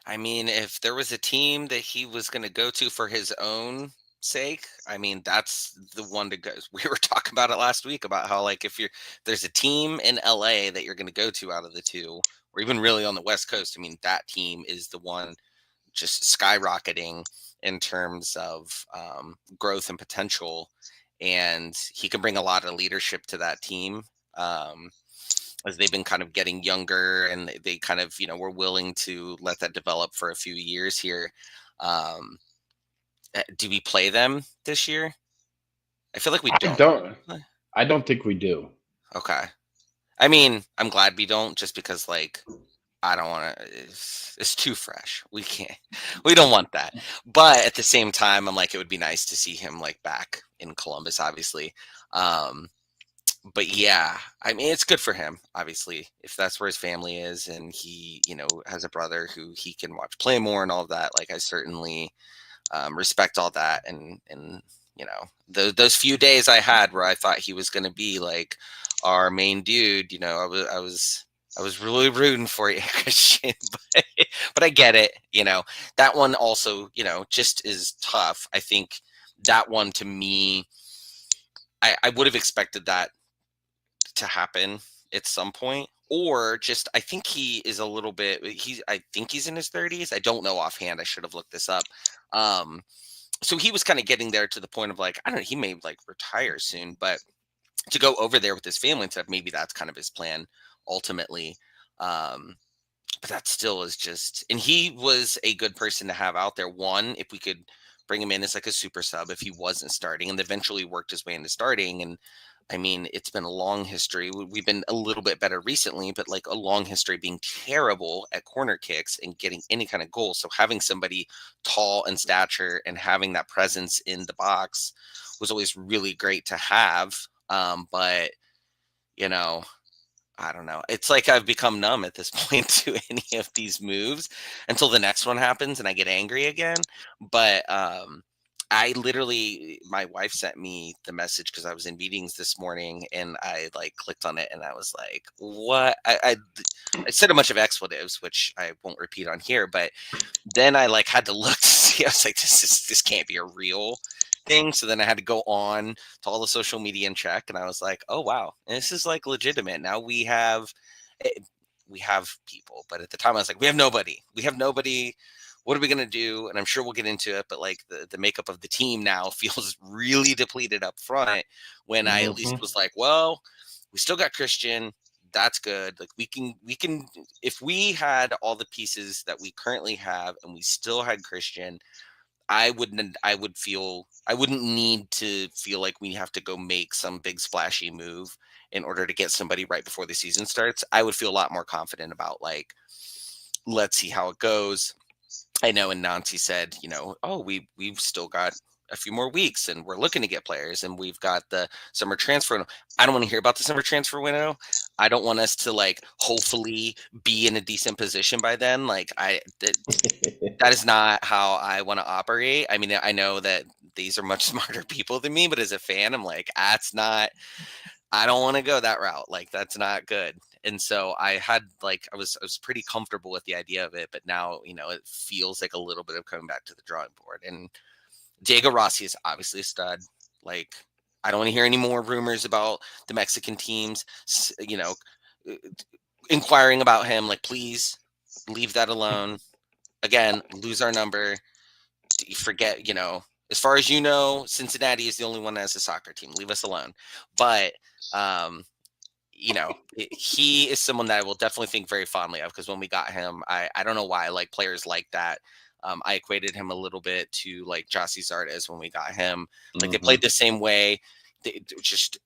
I mean, if there was a team that he was going to go to for his own sake, I mean, that's the one to go. We were talking about it last week about how, like, if there's a team in LA that you're going to go to out of the two, or even really on the West Coast, I mean, that team is the one just skyrocketing in terms of growth and potential. And he can bring a lot of leadership to that team. As they've been kind of getting younger and they kind of, were willing to let that develop for a few years here. Do we play them this year? I feel like we I don't. don't. I don't think we do. Okay. I mean, I'm glad we don't, just because, like, I don't want to. It's too fresh. We don't want that. But at the same time, I'm like, it would be nice to see him, like, back in Columbus, obviously. Um, but yeah, I mean, it's good for him, obviously, if that's where his family is and he, has a brother who he can watch play more and all of that. Like, I certainly respect all that. And those few days I had where I thought he was going to be like our main dude, I was really rooting for you, Christian, but I get it. That one also, just is tough. I think that one, to me, I would have expected that to happen at some point. Or just, I think he is a little bit, I think he's in his 30s. I don't know offhand. I should have looked this up. So he was kind of getting there to the point of, like, I don't know, he may, like, retire soon, but to go over there with his family and stuff, maybe that's kind of his plan ultimately. But that still is just, and he was a good person to have out there. One, if we could bring him in as, like, a super sub if he wasn't starting, and eventually worked his way into starting. And I mean, it's been a long history. We've been a little bit better recently, but, like, a long history being terrible at corner kicks and getting any kind of goal. So having somebody tall in stature and having that presence in the box was always really great to have. But you know, I don't know. It's like I've become numb at this point to any of these moves until the next one happens and I get angry again. But I literally, my wife sent me the message because I was in meetings this morning and I, like, clicked on it and I was like, what? I said a bunch of expletives, which I won't repeat on here, but then I, like, had to look to see. I was like, this can't be a real thing. So then I had to go on to all the social media and check, and I was like, oh wow, and this is, like, legitimate. Now eh, we have people, but at the time I was like, we have nobody. What are we gonna do? And I'm sure we'll get into it, but, like, the makeup of the team now feels really depleted up front. When I at least Mhm. was like, well, we still got Christian. That's good. Like, we can if we had all the pieces that we currently have and we still had Christian, I wouldn't need to feel like we have to go make some big splashy move in order to get somebody right before the season starts. I would feel a lot more confident about, like, let's see how it goes. I know, and Nancy said, oh, we've still got a few more weeks and we're looking to get players and we've got the summer transfer window. I don't want to hear about the summer transfer window. I don't want us to like hopefully be in a decent position by then. Like that is not how I want to operate. I mean, I know that these are much smarter people than me, but as a fan, I'm like, that's not, I don't want to go that route. Like, that's not good. And so I had like, I was pretty comfortable with the idea of it, but now, it feels like a little bit of coming back to the drawing board. And Diego Rossi is obviously a stud. Like, I don't want to hear any more rumors about the Mexican teams, uh, inquiring about him. Like, please leave that alone. Again, lose our number. You forget, as far as Cincinnati is the only one that has a soccer team. Leave us alone. But, he is someone that I will definitely think very fondly of because when we got him, I don't know why, like players like that. I equated him a little bit to like Jossie Zardes when we got him. Like they played the same way, they just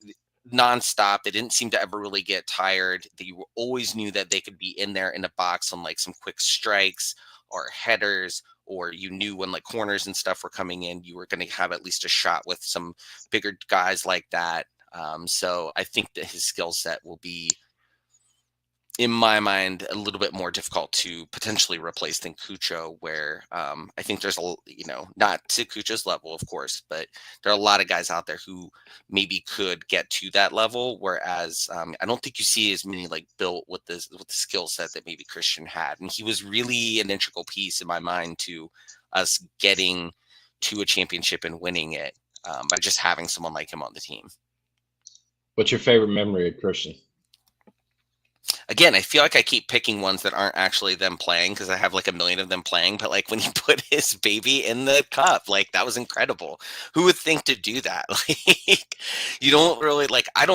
nonstop. They didn't seem to ever really get tired. You always knew that they could be in there in the box on like some quick strikes or headers, or you knew when like corners and stuff were coming in, you were going to have at least a shot with some bigger guys like that. So I think that his skill set will be, in my mind, a little bit more difficult to potentially replace than Cucho, where I think there's not to Cucho's level, of course, but there are a lot of guys out there who maybe could get to that level. Whereas I don't think you see as many like built with the skill set that maybe Christian had, and he was really an integral piece in my mind to us getting to a championship and winning it by just having someone like him on the team. What's your favorite memory of Christian? Again, I feel like I keep picking ones that aren't actually them playing because I have like a million of them playing. But like when he put his baby in the cup, like that was incredible. Who would think to do that? Like you don't really like, I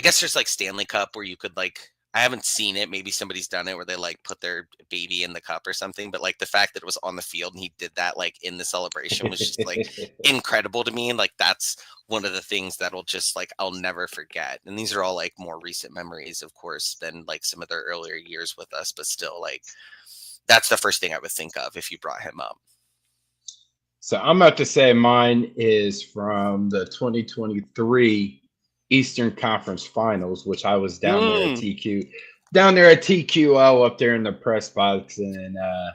guess there's like Stanley Cup where you could like, I haven't seen it. Maybe somebody's done it where they like put their baby in the cup or something. But like the fact that it was on the field and he did that like in the celebration was just like incredible to me. And like that's one of the things that'll just like I'll never forget. And these are all like more recent memories, of course, than like some of their earlier years with us. But still, like that's the first thing I would think of if you brought him up. So I'm about to say mine is from the 2023 Eastern Conference Finals, which I was down there at TQO up there in the press box, and I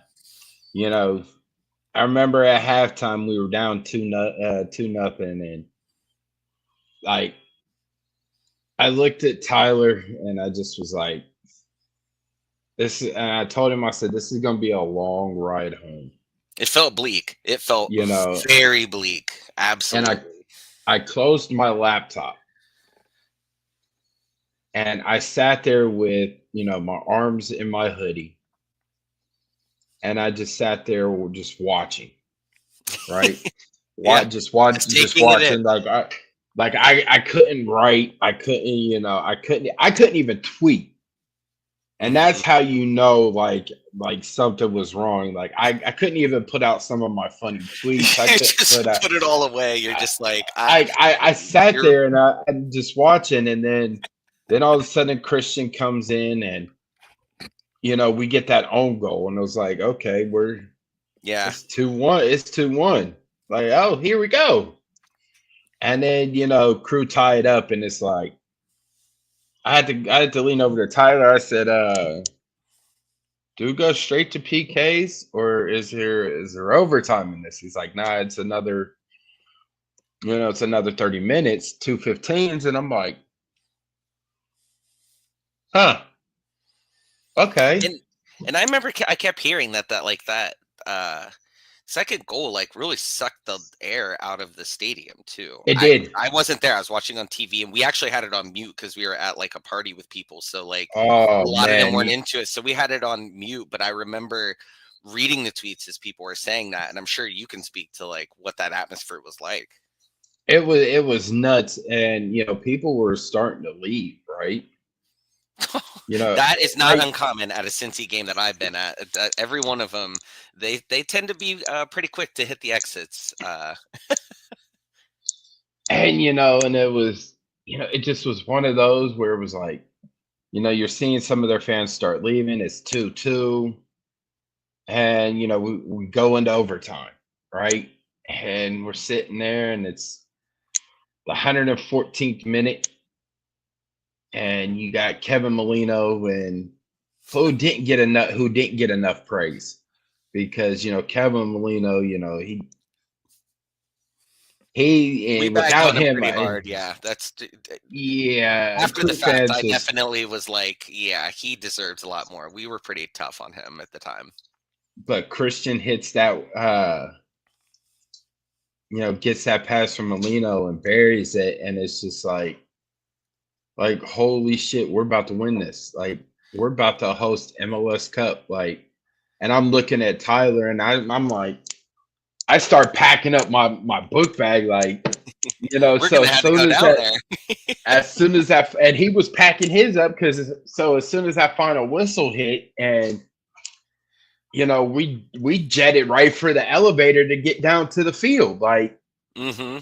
remember at halftime we were down 2-0, and like I looked at Tyler and I just was like, and I told him, I said, this is gonna be a long ride home. It felt bleak. It felt very bleak. Absolutely. And I closed my laptop. And I sat there with, my arms in my hoodie. And I just sat there just watching. Right? Just watching. Like I couldn't write. I couldn't, I couldn't even tweet. And that's how like something was wrong. Like I couldn't even put out some of my funny tweets. I just put it all away. You're just like I sat there and I'm just watching, and then all of a sudden Christian comes in and we get that own goal, and it was like, okay, it's 2-1. It's 2-1. Like, oh, here we go. And then Crew tie it up, and it's like I had to lean over to Tyler. I said, do we go straight to PKs or is there overtime in this? He's like, nah, it's another 30 minutes, 2:15s, and I'm like, huh. Okay. And I remember I kept hearing that second goal like really sucked the air out of the stadium too. It did. I wasn't there. I was watching on TV, and we actually had it on mute because we were at like a party with people. So like a lot of them weren't into it. So we had it on mute. But I remember reading the tweets as people were saying that, and I'm sure you can speak to like what that atmosphere was like. It was nuts, and people were starting to leave, right? That is not uncommon at a Cincy game that I've been at. Every one of them, they tend to be pretty quick to hit the exits. And and it was, it just was one of those where it was like, you're seeing some of their fans start leaving. It's 2-2, and we go into overtime, right? and we're sitting there, and it's the 114th minute, and you got Kevin Molino, and who didn't get enough praise because Kevin Molino, he We and bagged without on him him, pretty hard. Yeah, yeah, after the Crew fact. fans I just, definitely was like, yeah, he deserves a lot more. We were pretty tough on him at the time. but Christian hits that, gets that pass from Molino and buries it, and it's just like holy shit, we're about to win this. Like we're about to host MLS Cup. Like, and I'm looking at Tyler, and I'm like, I start packing up my book bag, like We're So gonna have to go down there. as soon as that, and he was packing his up because so as soon as that final whistle hit, and we jetted right for the elevator to get down to the field, like Mm-hmm.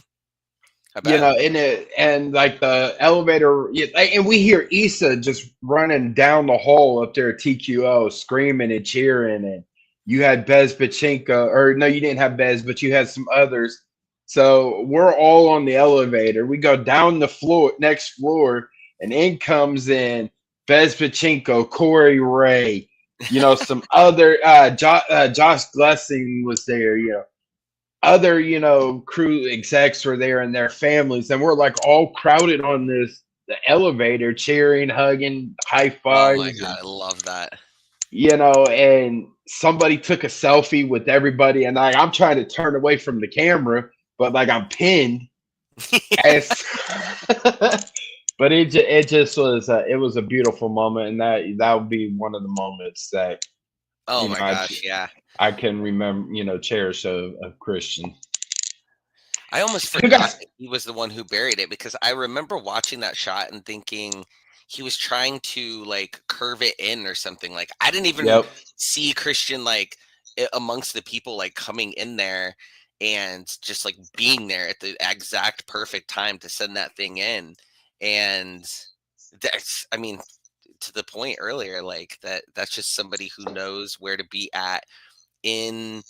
I bet. and like the elevator, and we hear Issa just running down the hall up there at TQO, screaming and cheering, and you had Bez Pachinko, or no, you didn't have Bez, but you had some others. So we're all on the elevator. We go down the floor, next floor, and in comes in Bez Pachinko, Corey Ray, some other Josh Glessing was there, other crew execs were there and their families, and we're like all crowded on the elevator, cheering, hugging, high Oh my fives, god, and I love that. and somebody took a selfie with everybody, and I'm trying to turn away from the camera, but like I'm pinned as but it just was it was a beautiful moment, and that would be one of the moments that Oh you know my i gosh, yeah. I can remember, cherish of Christian. I almost You forgot guys, that he was the one who buried it because I remember watching that shot and thinking he was trying to like curve it in or something. Like I didn't even yep. see Christian like amongst the people like coming in there and just like being there at the exact perfect time to send that thing in. And that's, I mean, to the point earlier, like that's just somebody who knows where to be at in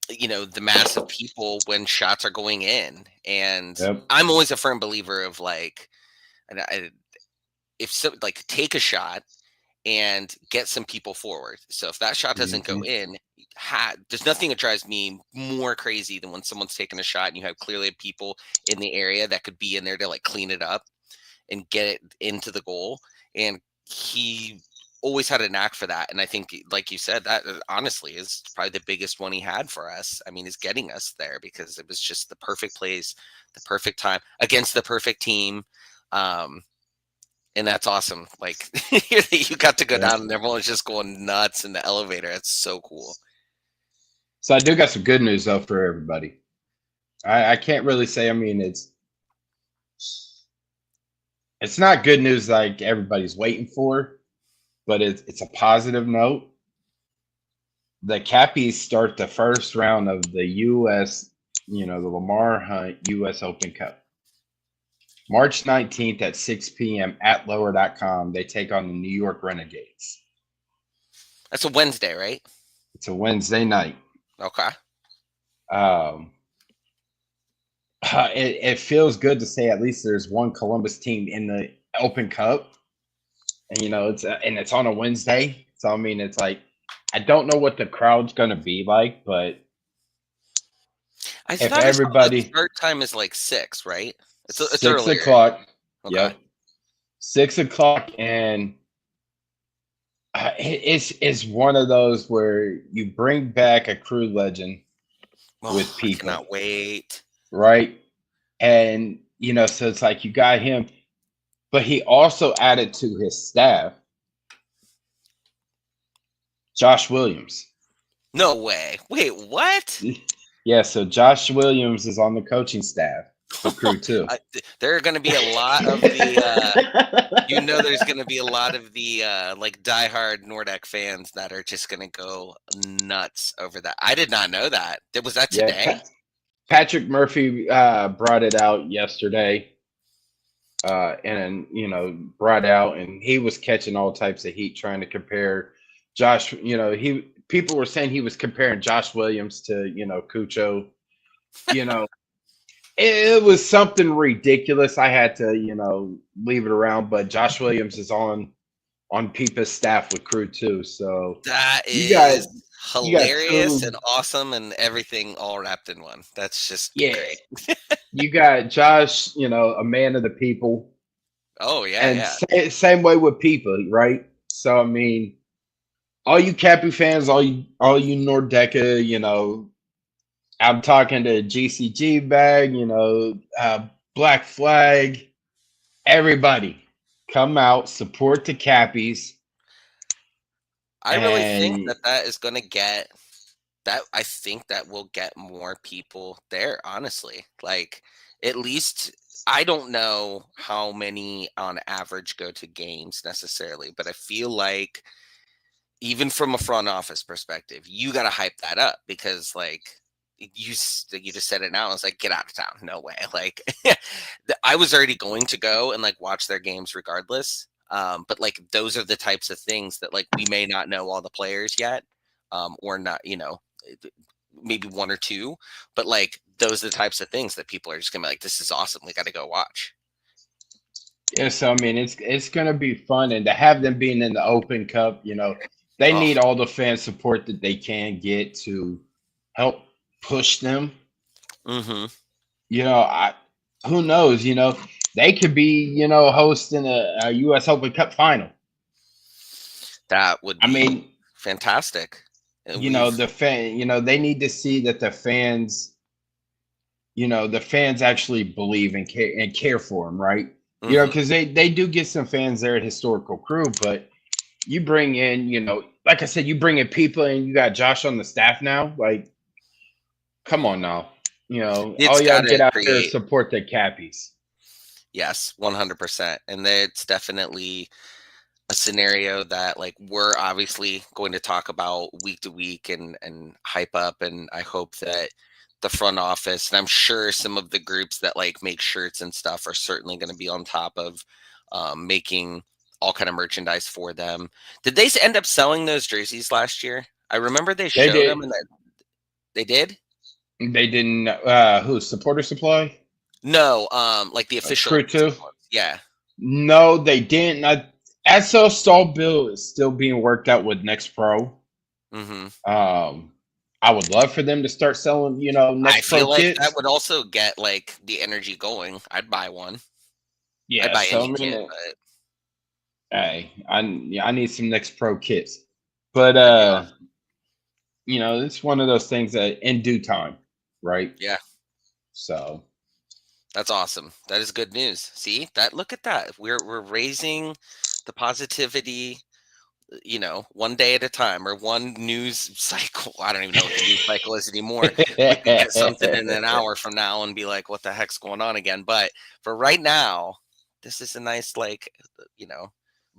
the mass of people when shots are going in. And Yep. I'm always a firm believer of like, and if so, like take a shot and get some people forward. So if that shot doesn't go Hmm. in, there's nothing that drives me more crazy than when someone's taking a shot and you have clearly people in the area that could be in there to like clean it up and get it into the goal. And he always had a knack for that. And I think, like you said, that honestly is probably the biggest one he had for us. I mean, is getting us there because it was just the perfect place, the perfect time against the perfect team. Um, and that's awesome. Like you got to go Yep. down and everyone's just going nuts in the elevator. That's so cool. So I do got some good news though for everybody. I can't really say. I mean, it's not good news like everybody's waiting for, but it's a positive note. The Cappies start the first round of the U.S. The Lamar Hunt U.S. Open Cup. March 19th at 6 p.m. at lower.com. They take on the New York Renegades. That's a Wednesday, right? It's a Wednesday night. Okay. Um, it feels good to say at least there's one Columbus team in the Open Cup, and it's on a Wednesday. So I mean, it's like I don't know what the crowd's gonna be like, but I if thought I saw the everybody start time is like 6, right? It's 6 earlier. o'clock, Okay. yep, 6 o'clock, and it's one of those where you bring back a crew legend with Oh, I people, cannot wait. right? And so it's like you got him, but he also added to his staff Josh Williams. No way. Wait, what? Yeah, so Josh Williams is on the coaching staff for Crew Two. There are going to be a lot of the there's going to be a lot of the like diehard Nordic fans that are just going to go nuts over that. I did not know that. Was that Yeah, today? Patrick Murphy brought it out yesterday, and brought out, and he was catching all types of heat trying to compare Josh. People were saying he was comparing Josh Williams to Cucho. you know, it was something ridiculous. I had to, leave it around. But Josh Williams is on Peepa's staff with Crew too. So That you got is you got hilarious two, and awesome and everything all wrapped in one. That's just yeah. great. You got Josh, a man of the people, Oh yeah, and yeah. same way with Peepa, right? So I mean, all you Cappy fans, all you Nordeca, I'm talking to GCG bag, Black Flag, everybody come out, support the Cappies, I really think and that is going to get that. I think that will get more people there, honestly. Like, at least I don't know how many on average go to games necessarily, but I feel like even from a front office perspective, you got to hype that up because like you just said it now. It's like, get out of town. No way. Like I was already going to go and like watch their games regardless. But like those are the types of things that like we may not know all the players yet, or not, maybe one or two, but like those are the types of things that people are just gonna be like, this is awesome. We got to go watch. yeah, so I mean, it's gonna be fun, and to have them being in the Open Cup, they Oh, need all the fan support that they can get to help push them. mm-hmm. I who knows, they could be, hosting a U.S. Open Cup final. That would I be mean, fantastic. And we've the fan, they need to see that the fans actually believe and care for them, right? mhm. Because they do get some fans there at Historical Crew, but you bring in, like I said, you bring in people, and you got Josh on the staff now. Like, come on now, It's all y'all got get to out there and create. support the Cappies. Yes, 100%. And it's definitely a scenario that like we're obviously going to talk about week to week and hype up. And I hope that the front office, and I'm sure some of the groups that like make shirts and stuff are certainly going to be on top of making all kind of merchandise for them. Did they end up selling those jerseys last year? I remember they They showed them did. and that they did. They didn't. Who Supporter Supply? No, like the Crew official two? ones. Yeah. No, they didn't. SL Stall Bill is still being worked out with Next Pro. Hmm. Um, I would love for them to start selling, I Next Pro feel like that kits. would also get like the energy going. I'd buy one. I'd Yeah, buy so I any mean, kit, but hey, I need some Next Pro kits, but that'd be awesome. it's one of those things that in due time, right? Yeah, So that's awesome. That is good news. See that? Look at that. We're raising the positivity. One day at a time or one news cycle. I don't even know what the news cycle is anymore. We could get something in an hour from now and be like, "What the heck's going on again?" But for right now, this is a nice like you know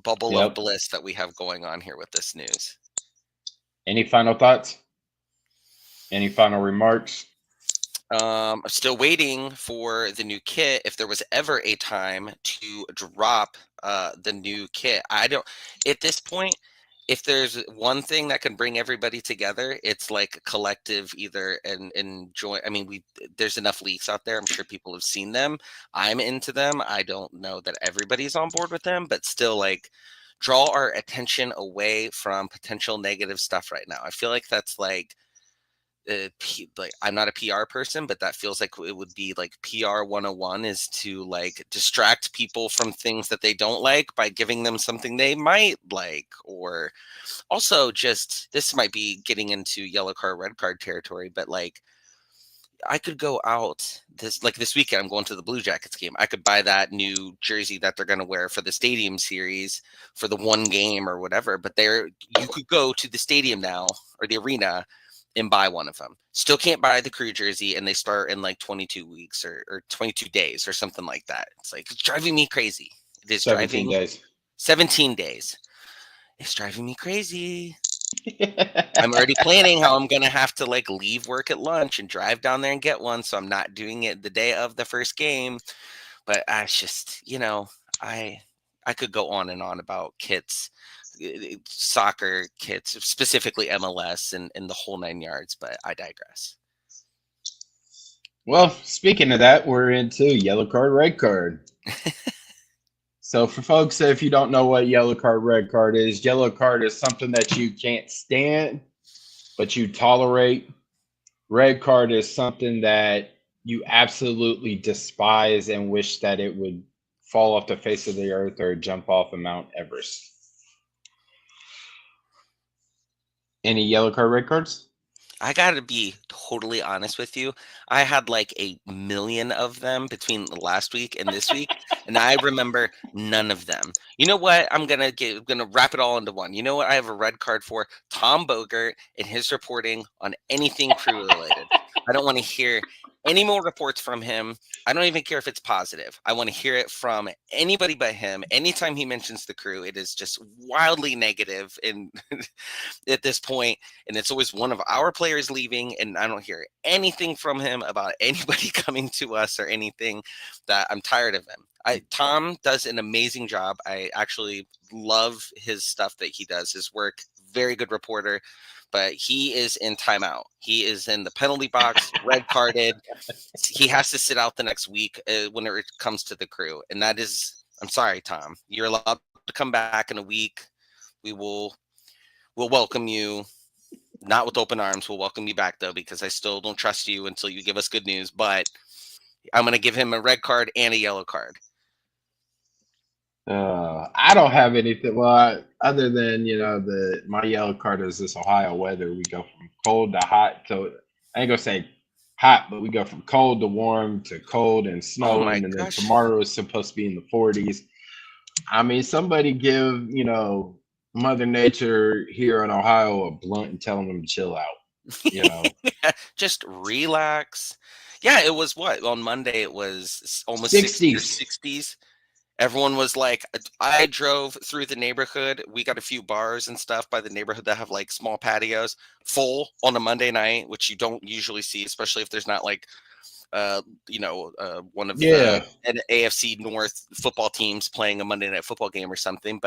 bubble of yep. bliss that we have going on here with this news. Any final thoughts? Any final remarks? I'm still waiting for the new kit. If there was ever a time to drop the new kit, I don't. At this point, if there's one thing that can bring everybody together, it's like collective either and join. I mean, there's enough leaks out there. I'm sure people have seen them. I'm into them. I don't know that everybody's on board with them, but still, like, draw our attention away from potential negative stuff right now. I feel like that's like like I'm not a PR person, but that feels like it would be like PR 101 is to like distract people from things that they don't like by giving them something they might like. Or also just this might be getting into yellow card, red card territory, but like I could go out this weekend. I'm going to the Blue Jackets game. I could buy that new jersey that they're going to wear for the stadium series for the one game or whatever. But you could go to the stadium now or the arena and buy one of them. Still can't buy the crew jersey, and they start in like 22 weeks or 22 days or something like that. It's like it's driving me crazy. It is 17 driving days. 17 days. It's driving me crazy. I'm already planning how I'm gonna have to like leave work at lunch and drive down there and get one, so I'm not doing it the day of the first game. But I just, I I could go on and on about kits, soccer kits, specifically MLS and the whole nine yards. But I digress. Well, speaking of that, we're into yellow card, red card. So for folks, if you don't know what yellow card, red card is, yellow card is something that you can't stand, but you tolerate. Red card is something that you absolutely despise and wish that it would fall off the face of the earth or jump off of Mount Everest. Any yellow card, red cards? I gotta be totally honest with you. I had like a million of them between last week and this week, and I remember none of them. You know what? I'm gonna wrap it all into one. You know what? I have a red card for Tom Bogert and his reporting on anything crew related. I don't want to hear any more reports from him. I don't even care if it's positive. I want to hear it from anybody but him. Anytime he mentions the crew, it is just wildly negative. And at this point, and it's always one of our players leaving, and I don't hear anything from him about anybody coming to us or anything. That I'm tired of him. Tom does an amazing job. I actually love his stuff that he does, his work. Very good reporter, but he is in timeout. He is in the penalty box, red carded. He has to sit out the next week whenever it comes to the crew, and that is. I'm sorry, Tom. You're allowed to come back in a week. We will. We'll welcome you. Not with open arms. We'll welcome you back, though, because I still don't trust you until you give us good news. But I'm going to give him a red card and a yellow card. I don't have anything. Well, other than my yellow card is this Ohio weather. We go from cold to hot. So I ain't gonna say hot, but we go from cold to warm to cold and Oh my snowing, and then gosh. tomorrow is supposed to be in the 40s. I mean, somebody give Mother Nature here in Ohio a blunt and tell them to chill out. You know, Just relax. Yeah, it was what? On Monday, it was almost 60 or 60s. 60s. Everyone was like, I drove through the neighborhood. We got a few bars and stuff by the neighborhood that have like small patios full on a Monday night, which you don't usually see, especially if there's not like, one of the Yeah. AFC North football teams playing a Monday night football game or something.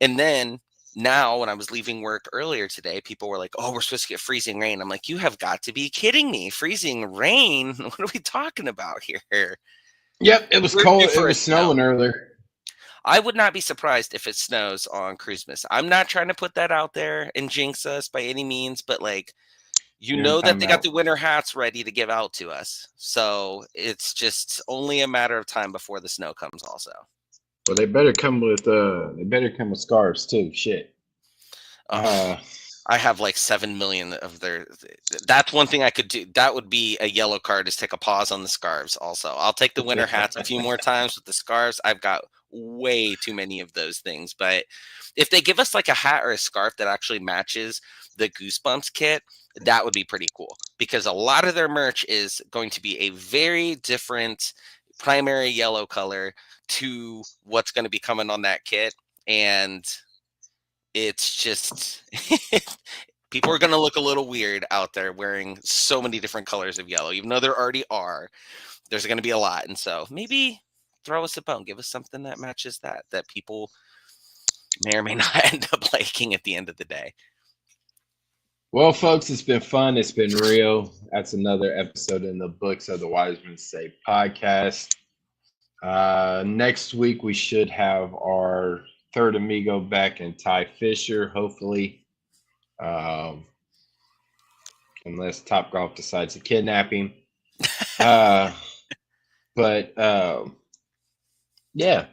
And then now when I was leaving work earlier today, people were like, oh, we're supposed to get freezing rain. I'm like, you have got to be kidding me. Freezing rain? What are we talking about here? Yep. It was We're due cold. It for a was snowing snow. earlier. I would not be surprised if it snows on Christmas. I'm not trying to put that out there and jinx us by any means, but like, you You're in know that they got timeout. the winter hats ready to give out to us. So it's just only a matter of time before the snow comes also. Well, they better come with scarves too. Shit. Oh, Uh, I have like 7 million of their. That's one thing I could do. That would be a yellow card, is take a pause on the scarves. Also, I'll take the winter hats a few more times with the scarves. I've got way too many of those things. But if they give us like a hat or a scarf that actually matches the Goosebumps kit, that would be pretty cool, because a lot of their merch is going to be a very different primary yellow color to what's going to be coming on that kit. And it's just people are going to look a little weird out there wearing so many different colors of yellow, even though there already are. There's going to be a lot. And so maybe throw us a bone, give us something that matches that people may or may not end up liking at the end of the day. well, folks, it's been fun. It's been real. That's another episode in the books of the Wisemen Say Podcast. Next week, we should have our third amigo back in Ty Fisher, hopefully. Um, unless Top Golf decides to kidnap him. Uh, but yeah,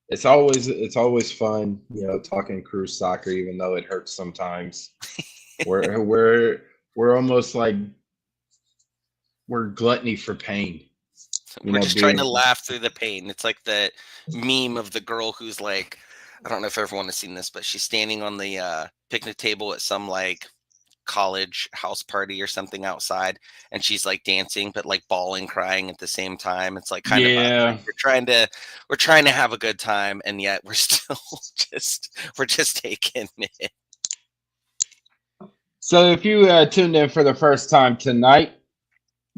it's always fun, talking crew soccer, even though it hurts sometimes. We're almost like we're gluttony for pain. We're just trying to Being laugh through the pain. It's like the meme of the girl who's like, I don't know if everyone has seen this, but she's standing on the picnic table at some like college house party or something outside, and she's like dancing but like bawling, crying at the same time. It's like kind of us. Like yeah. we're trying to have a good time, and yet we're still we're just taking it. So if you tuned in for the first time tonight,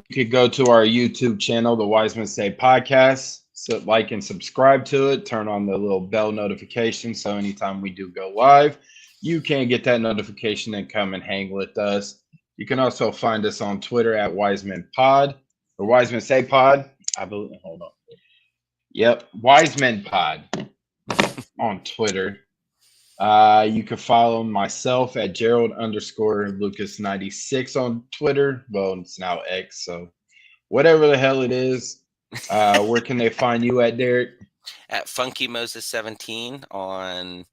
you could go to our YouTube channel, the Wisemen Say Podcast. So like and subscribe to it. Turn on the little bell notification so anytime we do go live, you can get that notification and come and hang with us. You can also find us on Twitter at Wiseman Pod or Wisemen Say Pod. I believe. Hold on. Yep, Wisemen Pod on Twitter. You can follow myself at Gerald underscore Lucas 96 on Twitter. Well, it's now X, so whatever the hell it is. Where can they find you at, Derek? At Funky Moses 17 on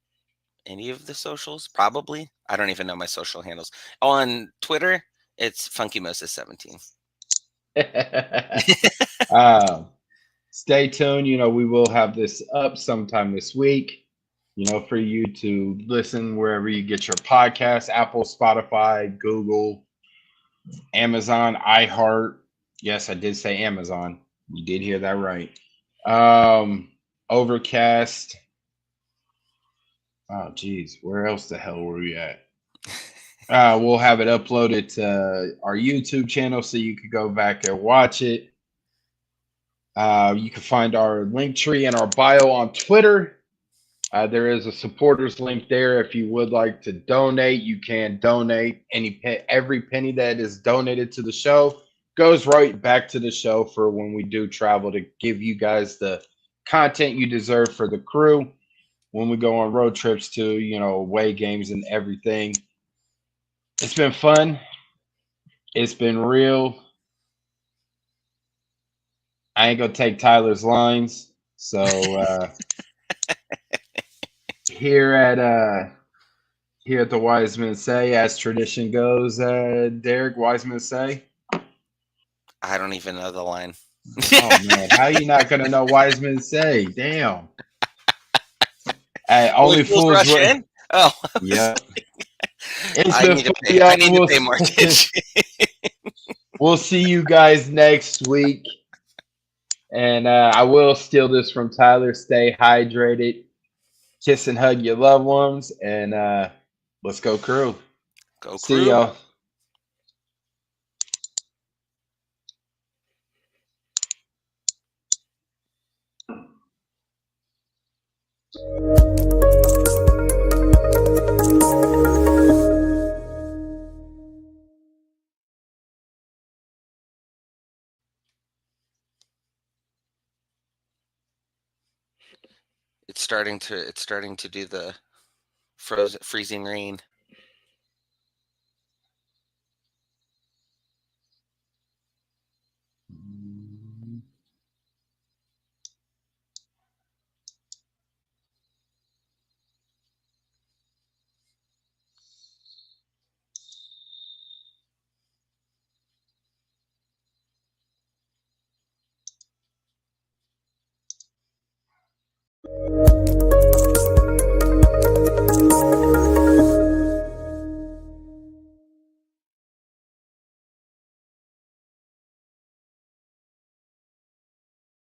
any of the socials, probably. I don't even know my social handles. On Twitter, it's Funky Moses 17. um, Stay tuned. We will have this up sometime this week. For you to listen wherever you get your podcasts: Apple, Spotify, Google, Amazon, iHeart. Yes, I did say Amazon. You did hear that right. Overcast. Oh, geez, where else the hell were we at? We'll have it uploaded to our YouTube channel so you could go back and watch it. You can find our link tree in our bio on Twitter. There is a supporters link there. If you would like to donate, you can donate. Every penny that is donated to the show goes right back to the show for when we do travel to give you guys the content you deserve for the crew when we go on road trips to, away games and everything. It's been fun. It's been real. I ain't gonna take Tyler's lines. So here at the Wisemen Say, as tradition goes, Derek, Wisemen Say. I don't even know the line. Oh man, how you not gonna know Wisemen Say? Damn. Hey, only fools rush in. Oh, yep. It's I been need to fun, pay. y'all. I need to pay mortgage. We'll see you guys next week. And I will steal this from Tyler. Stay hydrated. Kiss and hug your loved ones. And let's go, crew. Go See crew. y'all. It's starting to do the freezing rain.